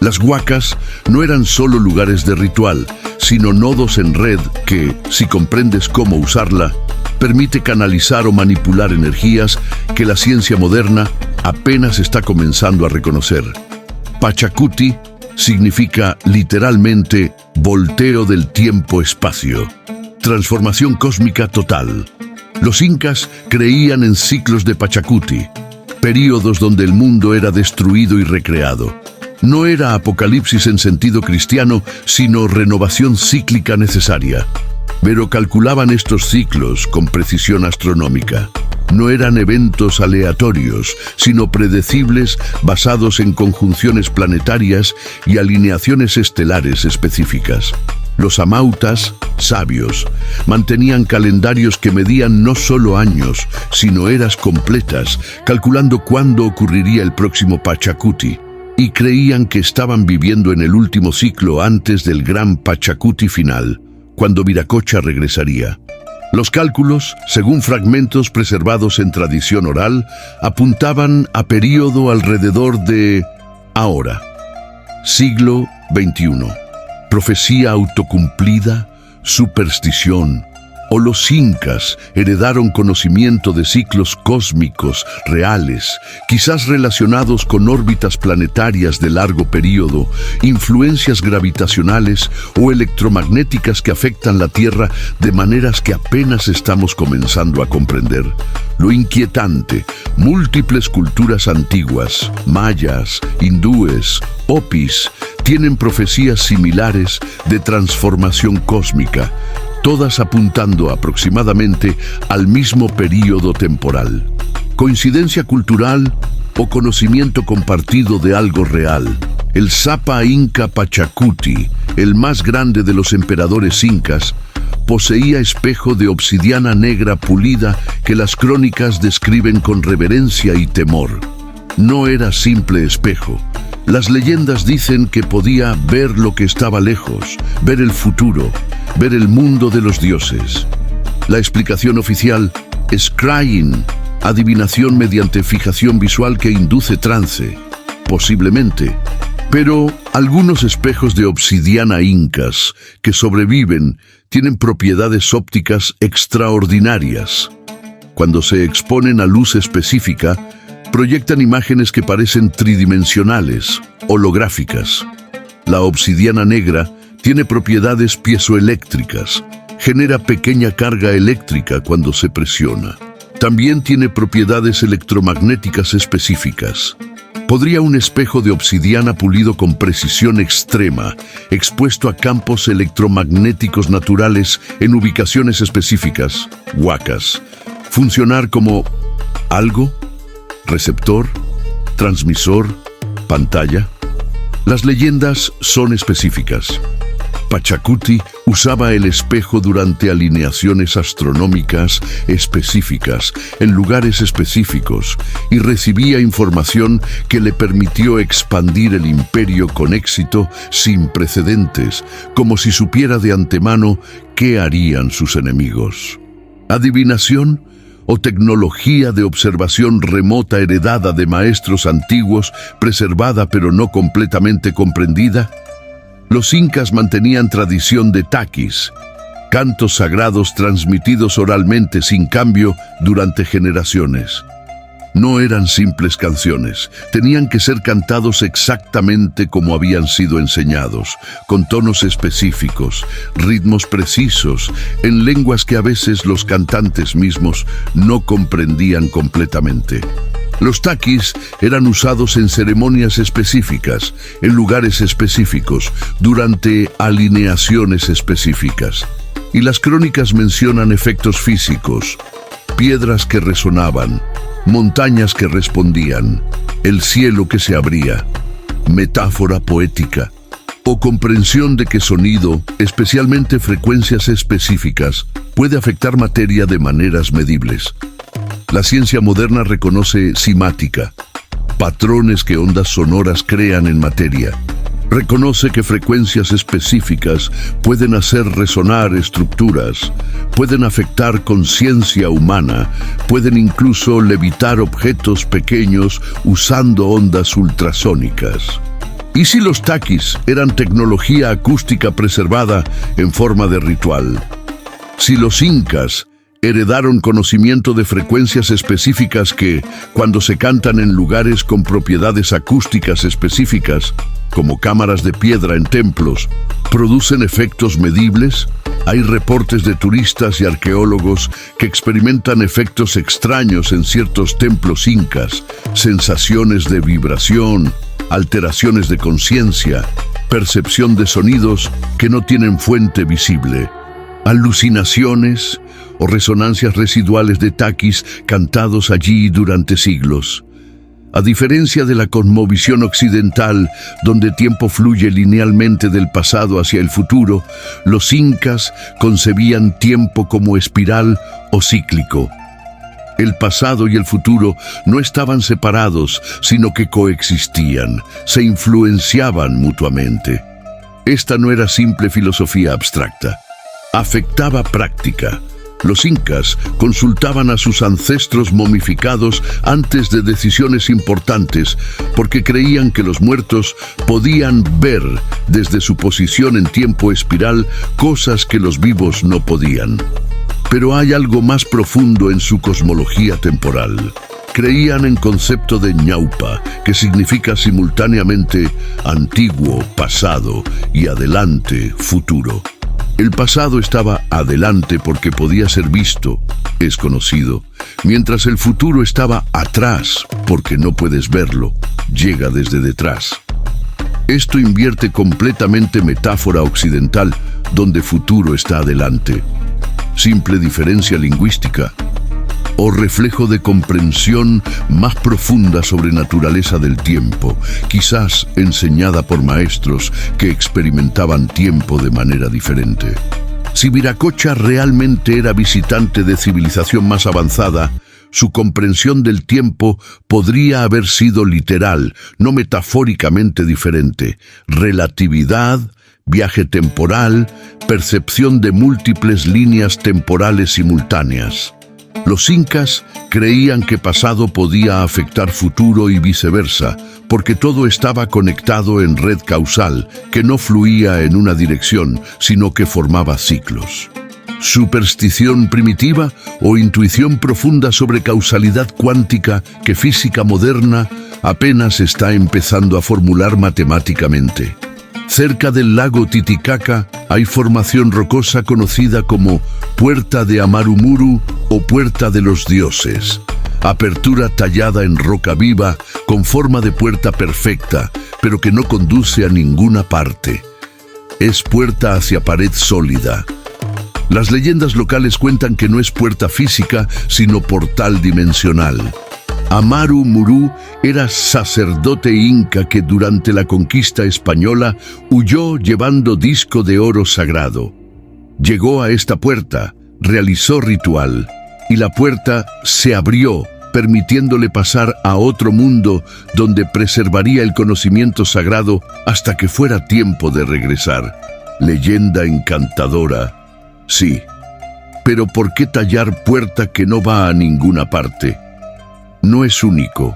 Las huacas no eran solo lugares de ritual, sino nodos en red que, si comprendes cómo usarla, permite canalizar o manipular energías que la ciencia moderna apenas está comenzando a reconocer. Pachacuti significa literalmente volteo del tiempo-espacio, transformación cósmica total. Los incas creían en ciclos de Pachacuti, períodos donde el mundo era destruido y recreado. No era apocalipsis en sentido cristiano, sino renovación cíclica necesaria. Pero calculaban estos ciclos con precisión astronómica. No eran eventos aleatorios, sino predecibles basados en conjunciones planetarias y alineaciones estelares específicas. Los amautas, sabios, mantenían calendarios que medían no solo años, sino eras completas, calculando cuándo ocurriría el próximo Pachacuti, y creían que estaban viviendo en el último ciclo antes del gran Pachacuti final, cuando Viracocha regresaría. Los cálculos, según fragmentos preservados en tradición oral, apuntaban a período alrededor de ahora, siglo XXI. Profecía autocumplida, superstición, o los incas heredaron conocimiento de ciclos cósmicos reales, quizás relacionados con órbitas planetarias de largo período, influencias gravitacionales o electromagnéticas que afectan la Tierra de maneras que apenas estamos comenzando a comprender. Lo inquietante, múltiples culturas antiguas, mayas, hindúes, hopis, tienen profecías similares de transformación cósmica, todas apuntando aproximadamente al mismo período temporal. ¿Coincidencia cultural o conocimiento compartido de algo real? El Sapa Inca Pachacuti, el más grande de los emperadores incas, poseía espejo de obsidiana negra pulida que las crónicas describen con reverencia y temor. No era simple espejo. Las leyendas dicen que podía ver lo que estaba lejos, ver el futuro, ver el mundo de los dioses. La explicación oficial es scrying, adivinación mediante fijación visual que induce trance, posiblemente. Pero algunos espejos de obsidiana incas que sobreviven tienen propiedades ópticas extraordinarias. Cuando se exponen a luz específica, proyectan imágenes que parecen tridimensionales, holográficas. La obsidiana negra tiene propiedades piezoeléctricas, genera pequeña carga eléctrica cuando se presiona. También tiene propiedades electromagnéticas específicas. ¿Podría un espejo de obsidiana pulido con precisión extrema, expuesto a campos electromagnéticos naturales en ubicaciones específicas, huacas, funcionar como algo? ¿Receptor? ¿Transmisor? ¿Pantalla? Las leyendas son específicas. Pachacuti usaba el espejo durante alineaciones astronómicas específicas, en lugares específicos, y recibía información que le permitió expandir el imperio con éxito sin precedentes, como si supiera de antemano qué harían sus enemigos. ¿Adivinación o tecnología de observación remota heredada de maestros antiguos, preservada pero no completamente comprendida? Los incas mantenían tradición de taquis, cantos sagrados transmitidos oralmente sin cambio durante generaciones. No eran simples canciones, tenían que ser cantados exactamente como habían sido enseñados, con tonos específicos, ritmos precisos, en lenguas que a veces los cantantes mismos no comprendían completamente. Los taquis eran usados en ceremonias específicas, en lugares específicos, durante alineaciones específicas. Y las crónicas mencionan efectos físicos, piedras que resonaban, montañas que respondían, el cielo que se abría, metáfora poética o comprensión de que sonido, especialmente frecuencias específicas, puede afectar materia de maneras medibles. La ciencia moderna reconoce simática, patrones que ondas sonoras crean en materia. Reconoce que frecuencias específicas pueden hacer resonar estructuras, pueden afectar conciencia humana, pueden incluso levitar objetos pequeños usando ondas ultrasónicas. ¿Y si los taquis eran tecnología acústica preservada en forma de ritual? Si los incas heredaron conocimiento de frecuencias específicas que, cuando se cantan en lugares con propiedades acústicas específicas, como cámaras de piedra en templos, producen efectos medibles, hay reportes de turistas y arqueólogos que experimentan efectos extraños en ciertos templos incas, sensaciones de vibración, alteraciones de conciencia, percepción de sonidos que no tienen fuente visible, alucinaciones o resonancias residuales de taquis cantados allí durante siglos. A diferencia de la cosmovisión occidental, donde tiempo fluye linealmente del pasado hacia el futuro, los incas concebían tiempo como espiral o cíclico. El pasado y el futuro no estaban separados, sino que coexistían, se influenciaban mutuamente. Esta no era simple filosofía abstracta, afectaba práctica. Los incas consultaban a sus ancestros momificados antes de decisiones importantes porque creían que los muertos podían ver desde su posición en tiempo espiral cosas que los vivos no podían. Pero hay algo más profundo en su cosmología temporal. Creían en concepto de ñaupa, que significa simultáneamente antiguo, pasado y adelante, futuro. El pasado estaba adelante porque podía ser visto, es conocido, mientras el futuro estaba atrás porque no puedes verlo, llega desde detrás. Esto invierte completamente metáfora occidental, donde futuro está adelante. Simple diferencia lingüística o reflejo de comprensión más profunda sobre naturaleza del tiempo, quizás enseñada por maestros que experimentaban tiempo de manera diferente. Si Viracocha realmente era visitante de civilización más avanzada, su comprensión del tiempo podría haber sido literal, no metafóricamente diferente. Relatividad, viaje temporal, percepción de múltiples líneas temporales simultáneas. Los incas creían que pasado podía afectar futuro y viceversa, porque todo estaba conectado en red causal, que no fluía en una dirección, sino que formaba ciclos. ¿Superstición primitiva o intuición profunda sobre causalidad cuántica que física moderna apenas está empezando a formular matemáticamente? Cerca del lago Titicaca hay formación rocosa conocida como Puerta de Amarumuru o Puerta de los Dioses. Apertura tallada en roca viva con forma de puerta perfecta, pero que no conduce a ninguna parte. Es puerta hacia pared sólida. Las leyendas locales cuentan que no es puerta física, sino portal dimensional. Amaru Muru era sacerdote inca que durante la conquista española huyó llevando disco de oro sagrado. Llegó a esta puerta, realizó ritual, y la puerta se abrió, permitiéndole pasar a otro mundo donde preservaría el conocimiento sagrado hasta que fuera tiempo de regresar. Leyenda encantadora, sí, Pero ¿por qué tallar puerta que no va a ninguna parte? No es único.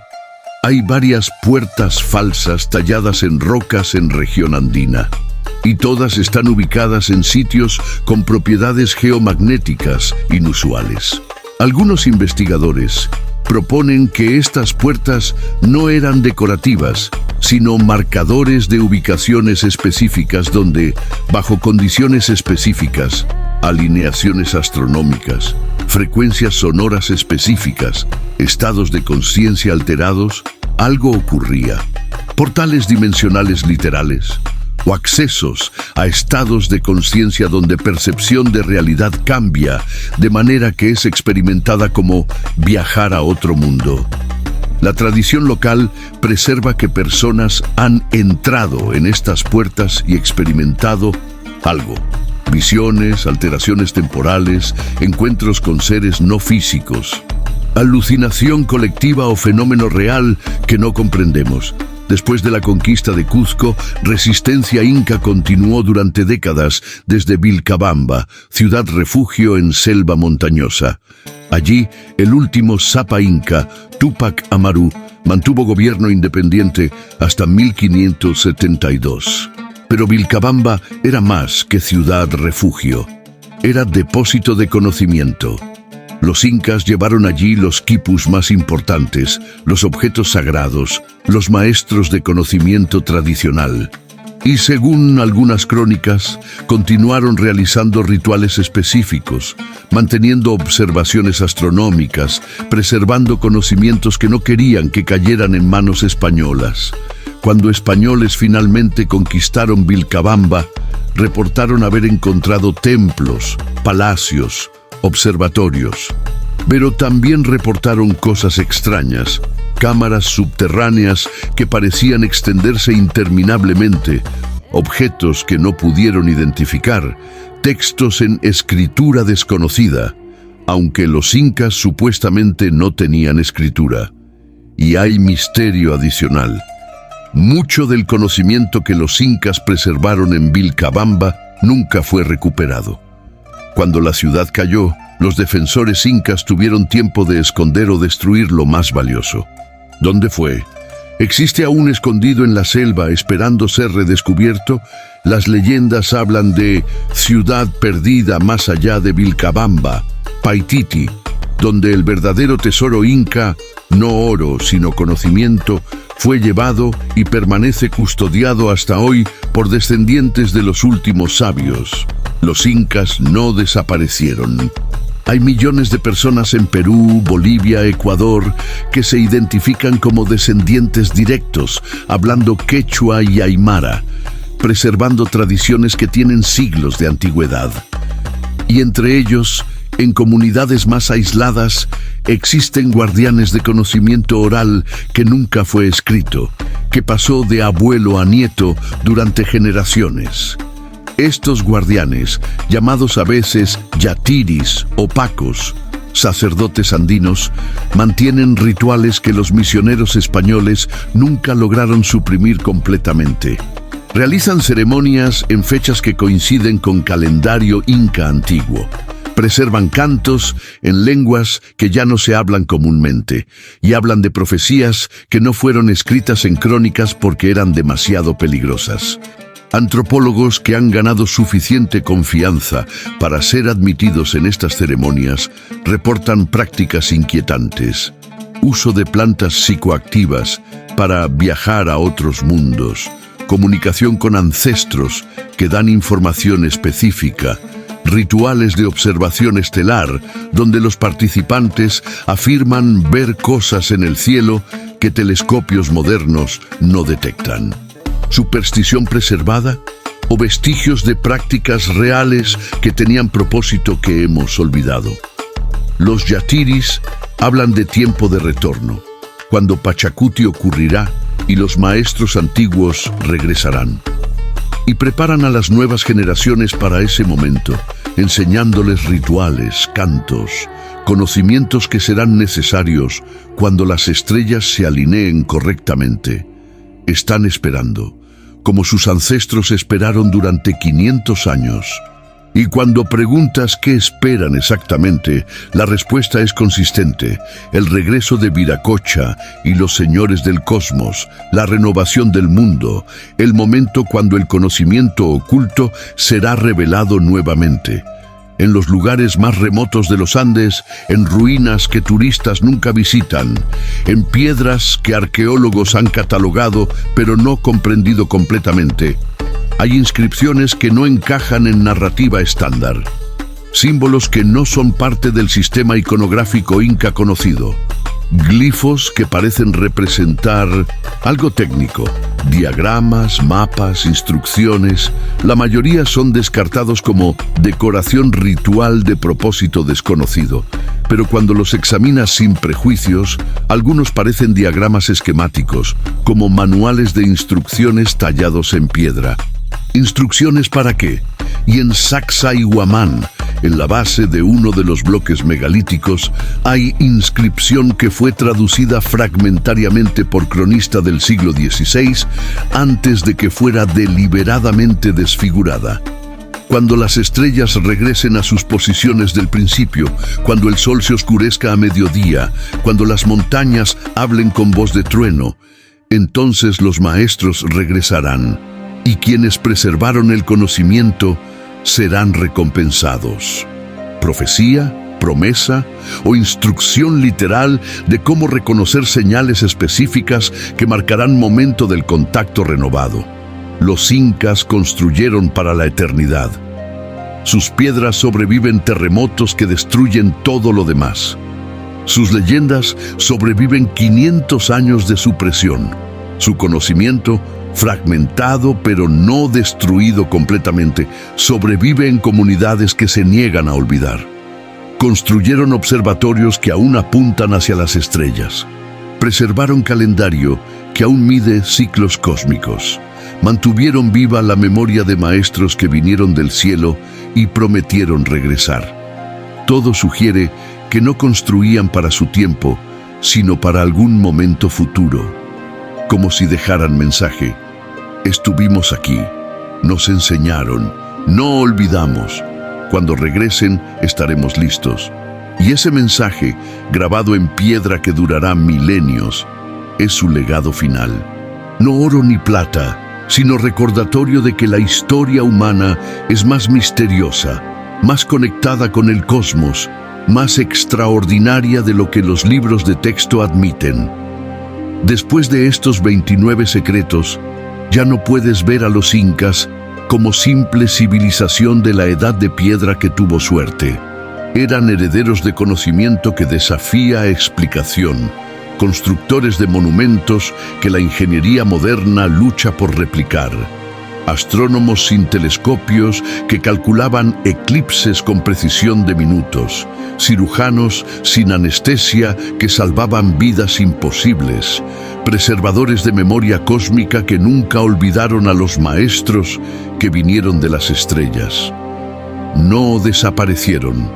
Hay varias puertas falsas talladas en rocas en región andina, y todas están ubicadas en sitios con propiedades geomagnéticas inusuales. Algunos investigadores proponen que estas puertas no eran decorativas, sino marcadores de ubicaciones específicas donde, bajo condiciones específicas, alineaciones astronómicas, frecuencias sonoras específicas, estados de conciencia alterados, algo ocurría. Portales dimensionales literales o accesos a estados de conciencia donde percepción de realidad cambia de manera que es experimentada como viajar a otro mundo. La tradición local preserva que personas han entrado en estas puertas y experimentado algo. Visiones, alteraciones temporales, encuentros con seres no físicos. Alucinación colectiva o fenómeno real que no comprendemos. Después de la conquista de Cuzco, resistencia inca continuó durante décadas desde Vilcabamba, ciudad refugio en selva montañosa. Allí, el último Sapa inca, Túpac Amaru, mantuvo gobierno independiente hasta 1572. Pero Vilcabamba era más que ciudad refugio. Era depósito de conocimiento. Los incas llevaron allí los quipus más importantes, los objetos sagrados, los maestros de conocimiento tradicional. Y según algunas crónicas, continuaron realizando rituales específicos, manteniendo observaciones astronómicas, preservando conocimientos que no querían que cayeran en manos españolas. Cuando españoles finalmente conquistaron Vilcabamba, reportaron haber encontrado templos, palacios, observatorios. Pero también reportaron cosas extrañas, cámaras subterráneas que parecían extenderse interminablemente, objetos que no pudieron identificar, textos en escritura desconocida, aunque los incas supuestamente no tenían escritura. Y hay misterio adicional. Mucho del conocimiento que los incas preservaron en Vilcabamba nunca fue recuperado. Cuando la ciudad cayó, los defensores incas tuvieron tiempo de esconder o destruir lo más valioso. ¿Dónde fue? ¿Existe aún escondido en la selva esperando ser redescubierto? Las leyendas hablan de ciudad perdida más allá de Vilcabamba, Paititi, donde el verdadero tesoro inca, no oro sino conocimiento, fue llevado y permanece custodiado hasta hoy por descendientes de los últimos sabios. Los incas no desaparecieron. Hay millones de personas en Perú, Bolivia, Ecuador, que se identifican como descendientes directos, hablando quechua y aymara, preservando tradiciones que tienen siglos de antigüedad. Y entre ellos, en comunidades más aisladas, existen guardianes de conocimiento oral que nunca fue escrito, que pasó de abuelo a nieto durante generaciones. Estos guardianes, llamados a veces yatiris o pacos, sacerdotes andinos, mantienen rituales que los misioneros españoles nunca lograron suprimir completamente. Realizan ceremonias en fechas que coinciden con calendario inca antiguo. Preservan cantos en lenguas que ya no se hablan comúnmente y hablan de profecías que no fueron escritas en crónicas porque eran demasiado peligrosas. Antropólogos que han ganado suficiente confianza para ser admitidos en estas ceremonias reportan prácticas inquietantes. Uso de plantas psicoactivas para viajar a otros mundos, comunicación con ancestros que dan información específica, rituales de observación estelar donde los participantes afirman ver cosas en el cielo que telescopios modernos no detectan. ¿Superstición preservada o vestigios de prácticas reales que tenían propósito que hemos olvidado? Los yatiris hablan de tiempo de retorno, cuando Pachacuti ocurrirá y los maestros antiguos regresarán. Y preparan a las nuevas generaciones para ese momento, enseñándoles rituales, cantos, conocimientos que serán necesarios cuando las estrellas se alineen correctamente. Están esperando, como sus ancestros esperaron durante 500 años. Y cuando preguntas qué esperan exactamente, la respuesta es consistente: el regreso de Viracocha y los señores del cosmos, la renovación del mundo, el momento cuando el conocimiento oculto será revelado nuevamente. En los lugares más remotos de los Andes, en ruinas que turistas nunca visitan, en piedras que arqueólogos han catalogado pero no comprendido completamente, hay inscripciones que no encajan en narrativa estándar, símbolos que no son parte del sistema iconográfico inca conocido, glifos que parecen representar algo técnico, diagramas, mapas, instrucciones. La mayoría son descartados como decoración ritual de propósito desconocido, pero cuando los examinas sin prejuicios, algunos parecen diagramas esquemáticos, como manuales de instrucciones tallados en piedra. ¿Instrucciones para qué? Y en Sacsayhuamán, en la base de uno de los bloques megalíticos, hay inscripción que fue traducida fragmentariamente por cronista del siglo XVI antes de que fuera deliberadamente desfigurada. Cuando las estrellas regresen a sus posiciones del principio, cuando el sol se oscurezca a mediodía, cuando las montañas hablen con voz de trueno, entonces los maestros regresarán, y quienes preservaron el conocimiento serán recompensados. Profecía, promesa o instrucción literal de cómo reconocer señales específicas que marcarán momento del contacto renovado. Los incas construyeron para la eternidad. Sus piedras sobreviven terremotos que destruyen todo lo demás. Sus leyendas sobreviven 500 años de supresión. Su conocimiento, fragmentado pero no destruido completamente, sobrevive en comunidades que se niegan a olvidar. Construyeron observatorios que aún apuntan hacia las estrellas. Preservaron calendario que aún mide ciclos cósmicos. Mantuvieron viva la memoria de maestros que vinieron del cielo y prometieron regresar. Todo sugiere que no construían para su tiempo, sino para algún momento futuro. Como si dejaran mensaje: estuvimos aquí, nos enseñaron, no olvidamos. Cuando regresen estaremos listos. Y ese mensaje, grabado en piedra que durará milenios, es su legado final. No oro ni plata, sino recordatorio de que la historia humana es más misteriosa, más conectada con el cosmos, más extraordinaria de lo que los libros de texto admiten. Después de estos 29 secretos, ya no puedes ver a los incas como simple civilización de la edad de piedra que tuvo suerte. Eran herederos de conocimiento que desafía explicación, constructores de monumentos que la ingeniería moderna lucha por replicar, astrónomos sin telescopios que calculaban eclipses con precisión de minutos, cirujanos sin anestesia que salvaban vidas imposibles, preservadores de memoria cósmica que nunca olvidaron a los maestros que vinieron de las estrellas. No desaparecieron,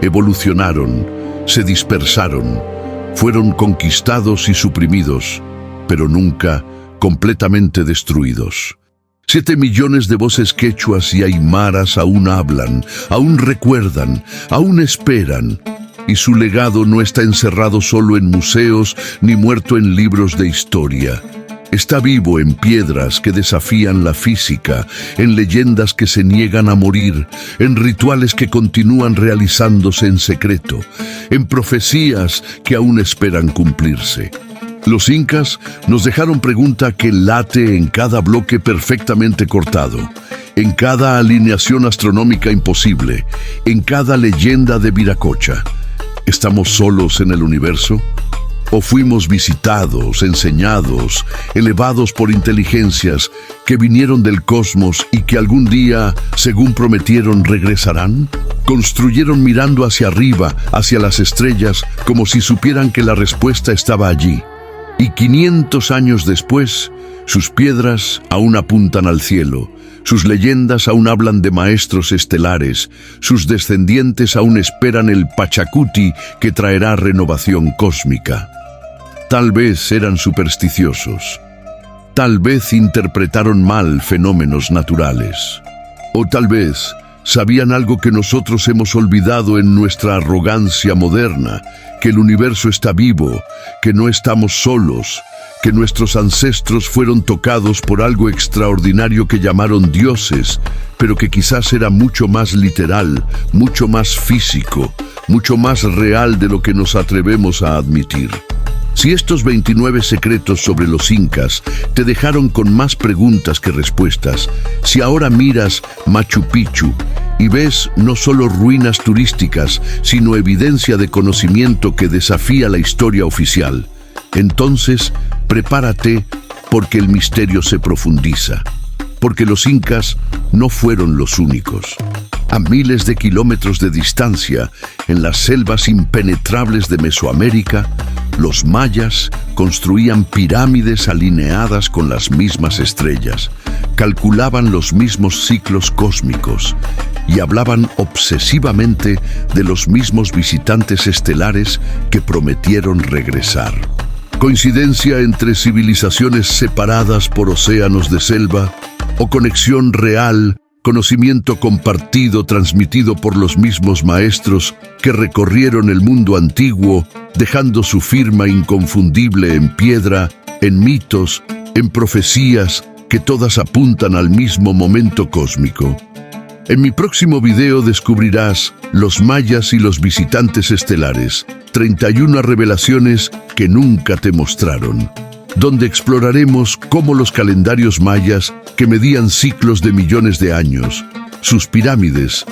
evolucionaron, se dispersaron, fueron conquistados y suprimidos, pero nunca completamente destruidos. 7 millones de voces quechuas y aymaras aún hablan, aún recuerdan, aún esperan, y su legado no está encerrado solo en museos ni muerto en libros de historia. Está vivo en piedras que desafían la física, en leyendas que se niegan a morir, en rituales que continúan realizándose en secreto, en profecías que aún esperan cumplirse. Los incas nos dejaron pregunta que late en cada bloque perfectamente cortado, en cada alineación astronómica imposible, en cada leyenda de Viracocha. ¿Estamos solos en el universo? ¿O fuimos visitados, enseñados, elevados por inteligencias que vinieron del cosmos y que algún día, según prometieron, regresarán? Construyeron mirando hacia arriba, hacia las estrellas, como si supieran que la respuesta estaba allí. Y 500 años después, sus piedras aún apuntan al cielo, sus leyendas aún hablan de maestros estelares, sus descendientes aún esperan el Pachacuti que traerá renovación cósmica. Tal vez eran supersticiosos, tal vez interpretaron mal fenómenos naturales, o tal vez Sabían algo que nosotros hemos olvidado en nuestra arrogancia moderna, que el universo está vivo, que no estamos solos, que nuestros ancestros fueron tocados por algo extraordinario que llamaron dioses, pero que quizás era mucho más literal, mucho más físico, mucho más real de lo que nos atrevemos a admitir. Si estos 29 secretos sobre los incas te dejaron con más preguntas que respuestas, si ahora miras Machu Picchu y ves no solo ruinas turísticas, sino evidencia de conocimiento que desafía la historia oficial, entonces prepárate porque el misterio se profundiza. Porque los incas no fueron los únicos. A miles de kilómetros de distancia, en las selvas impenetrables de Mesoamérica, los mayas construían pirámides alineadas con las mismas estrellas, calculaban los mismos ciclos cósmicos y hablaban obsesivamente de los mismos visitantes estelares que prometieron regresar. ¿Coincidencia entre civilizaciones separadas por océanos de selva? ¿O conexión real, conocimiento compartido transmitido por los mismos maestros que recorrieron el mundo antiguo, dejando su firma inconfundible en piedra, en mitos, en profecías que todas apuntan al mismo momento cósmico? En mi próximo video descubrirás los mayas y los visitantes estelares, 31 revelaciones que nunca te mostraron, donde exploraremos cómo los calendarios mayas, que medían ciclos de millones de años, sus pirámides,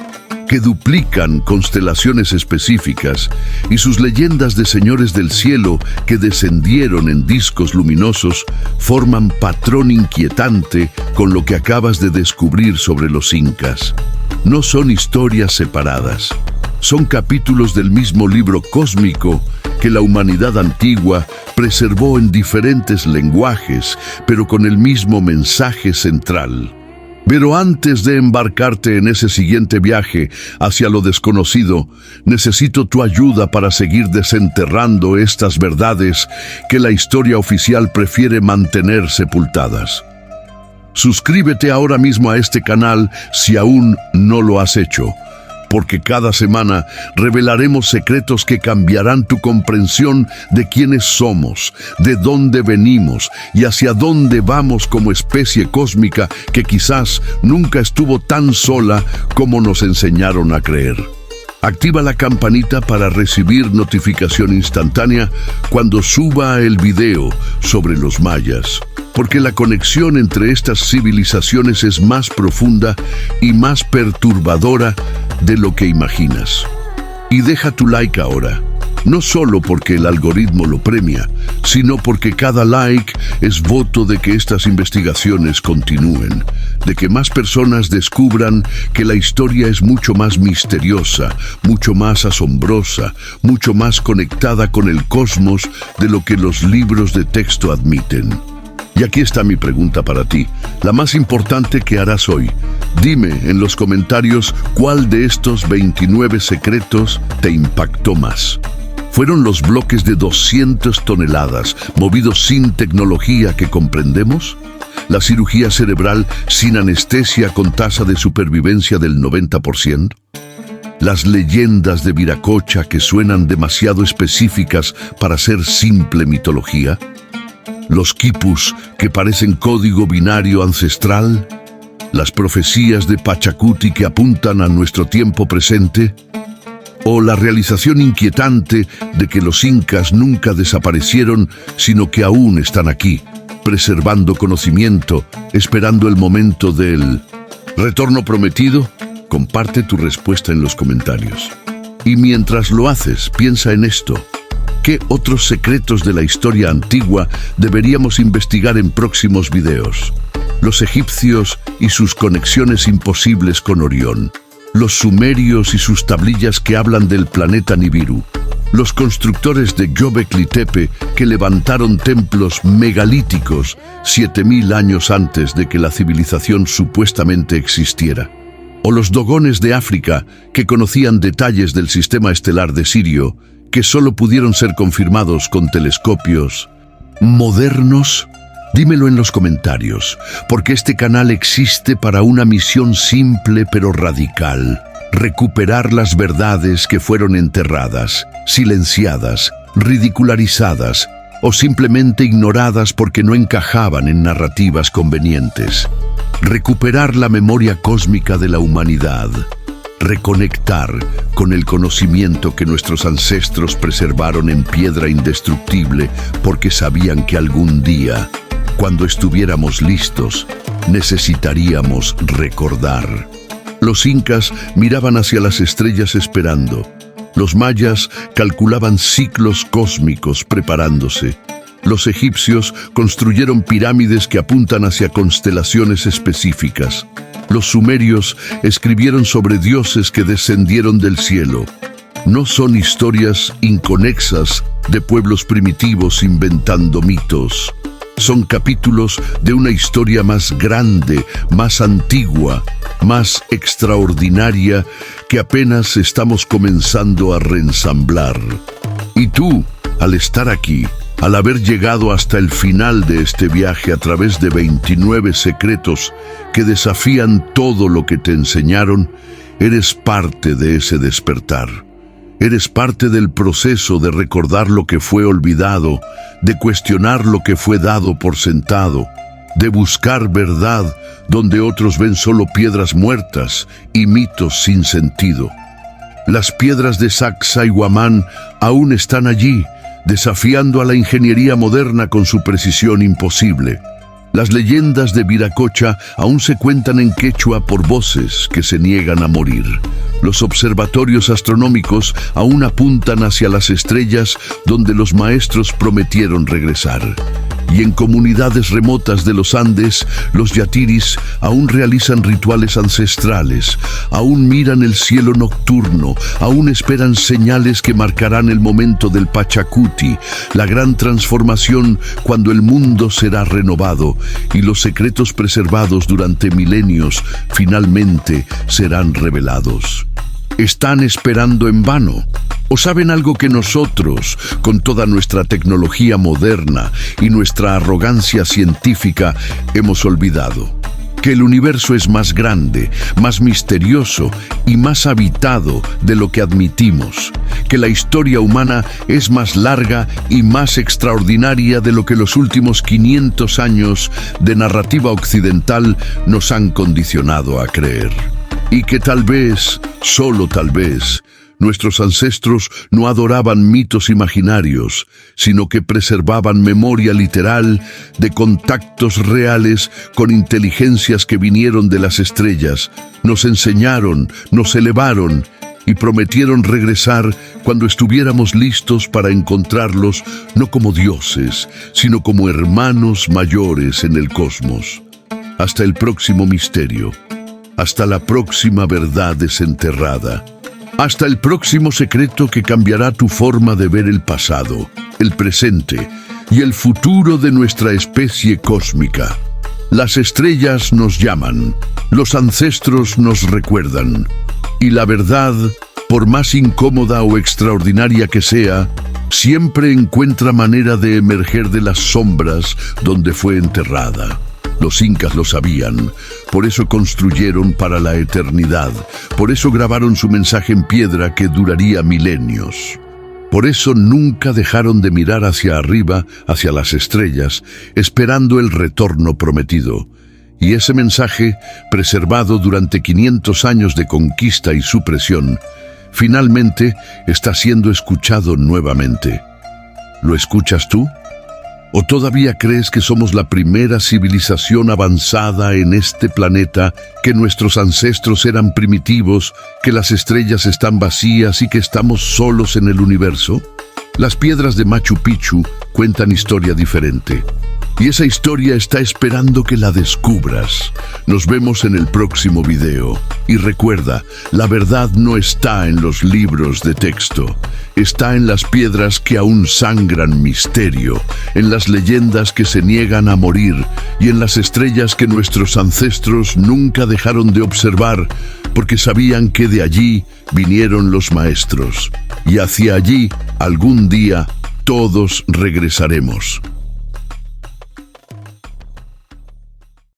que duplican constelaciones específicas, y sus leyendas de señores del cielo que descendieron en discos luminosos, forman patrón inquietante con lo que acabas de descubrir sobre los incas. No son historias separadas, son capítulos del mismo libro cósmico que la humanidad antigua preservó en diferentes lenguajes, pero con el mismo mensaje central. Pero antes de embarcarte en ese siguiente viaje hacia lo desconocido, necesito tu ayuda para seguir desenterrando estas verdades que la historia oficial prefiere mantener sepultadas. Suscríbete ahora mismo a este canal si aún no lo has hecho, porque cada semana revelaremos secretos que cambiarán tu comprensión de quiénes somos, de dónde venimos y hacia dónde vamos como especie cósmica que quizás nunca estuvo tan sola como nos enseñaron a creer. Activa la campanita para recibir notificación instantánea cuando suba el video sobre los mayas, porque la conexión entre estas civilizaciones es más profunda y más perturbadora de lo que imaginas. Y deja tu like ahora, no solo porque el algoritmo lo premia, sino porque cada like es voto de que estas investigaciones continúen, de que más personas descubran que la historia es mucho más misteriosa, mucho más asombrosa, mucho más conectada con el cosmos de lo que los libros de texto admiten. Y aquí está mi pregunta para ti, la más importante que harás hoy. Dime en los comentarios cuál de estos 29 secretos te impactó más. ¿Fueron los bloques de 200 toneladas movidos sin tecnología que comprendemos? ¿La cirugía cerebral sin anestesia con tasa de supervivencia del 90%? ¿Las leyendas de Viracocha que suenan demasiado específicas para ser simple mitología? ¿Los quipus que parecen código binario ancestral? ¿Las profecías de Pachacuti que apuntan a nuestro tiempo presente? ¿O la realización inquietante de que los incas nunca desaparecieron, sino que aún están aquí, preservando conocimiento, esperando el momento del retorno prometido? Comparte tu respuesta en los comentarios. Y mientras lo haces, piensa en esto. ¿Qué otros secretos de la historia antigua deberíamos investigar en próximos videos? Los egipcios y sus conexiones imposibles con Orión. Los sumerios y sus tablillas que hablan del planeta Nibiru. Los constructores de Göbekli Tepe que levantaron templos megalíticos 7000 años antes de que la civilización supuestamente existiera. O los dogones de África que conocían detalles del sistema estelar de Sirio que solo pudieron ser confirmados con telescopios modernos. Dímelo en los comentarios, porque este canal existe para una misión simple pero radical: recuperar las verdades que fueron enterradas, silenciadas, ridicularizadas o simplemente ignoradas porque no encajaban en narrativas convenientes. Recuperar la memoria cósmica de la humanidad. Reconectar con el conocimiento que nuestros ancestros preservaron en piedra indestructible porque sabían que algún día, cuando estuviéramos listos, necesitaríamos recordar. Los incas miraban hacia las estrellas esperando. Los mayas calculaban ciclos cósmicos preparándose. Los egipcios construyeron pirámides que apuntan hacia constelaciones específicas. Los sumerios escribieron sobre dioses que descendieron del cielo. No son historias inconexas de pueblos primitivos inventando mitos. Son capítulos de una historia más grande, más antigua, más extraordinaria que apenas estamos comenzando a reensamblar. Y tú, al estar aquí, al haber llegado hasta el final de este viaje a través de 29 secretos que desafían todo lo que te enseñaron, eres parte de ese despertar. Eres parte del proceso de recordar lo que fue olvidado, de cuestionar lo que fue dado por sentado, de buscar verdad donde otros ven solo piedras muertas y mitos sin sentido. Las piedras de Sacsayhuamán aún están allí, desafiando a la ingeniería moderna con su precisión imposible. Las leyendas de Viracocha aún se cuentan en quechua por voces que se niegan a morir. Los observatorios astronómicos aún apuntan hacia las estrellas donde los maestros prometieron regresar. Y en comunidades remotas de los Andes, los yatiris aún realizan rituales ancestrales, aún miran el cielo nocturno, aún esperan señales que marcarán el momento del Pachacuti, la gran transformación cuando el mundo será renovado y los secretos preservados durante milenios finalmente serán revelados. ¿Están esperando en vano? ¿O saben algo que nosotros, con toda nuestra tecnología moderna y nuestra arrogancia científica, hemos olvidado? Que el universo es más grande, más misterioso y más habitado de lo que admitimos. Que la historia humana es más larga y más extraordinaria de lo que los últimos 500 años de narrativa occidental nos han condicionado a creer. Y que tal vez, solo tal vez, nuestros ancestros no adoraban mitos imaginarios, sino que preservaban memoria literal de contactos reales con inteligencias que vinieron de las estrellas, nos enseñaron, nos elevaron y prometieron regresar cuando estuviéramos listos para encontrarlos no como dioses, sino como hermanos mayores en el cosmos. Hasta el próximo misterio, hasta la próxima verdad desenterrada. Hasta el próximo secreto que cambiará tu forma de ver el pasado, el presente y el futuro de nuestra especie cósmica. Las estrellas nos llaman, los ancestros nos recuerdan, y la verdad, por más incómoda o extraordinaria que sea, siempre encuentra manera de emerger de las sombras donde fue enterrada. Los incas lo sabían, por eso construyeron para la eternidad, por eso grabaron su mensaje en piedra que duraría milenios. Por eso nunca dejaron de mirar hacia arriba, hacia las estrellas, esperando el retorno prometido. Y ese mensaje, preservado durante 500 años de conquista y supresión, finalmente está siendo escuchado nuevamente. ¿Lo escuchas tú? ¿O todavía crees que somos la primera civilización avanzada en este planeta, que nuestros ancestros eran primitivos, que las estrellas están vacías y que estamos solos en el universo? Las piedras de Machu Picchu cuentan historia diferente. Y esa historia está esperando que la descubras. Nos vemos en el próximo video. Y recuerda, la verdad no está en los libros de texto. Está en las piedras que aún sangran misterio, en las leyendas que se niegan a morir y en las estrellas que nuestros ancestros nunca dejaron de observar porque sabían que de allí vinieron los maestros. Y hacia allí, algún día, todos regresaremos.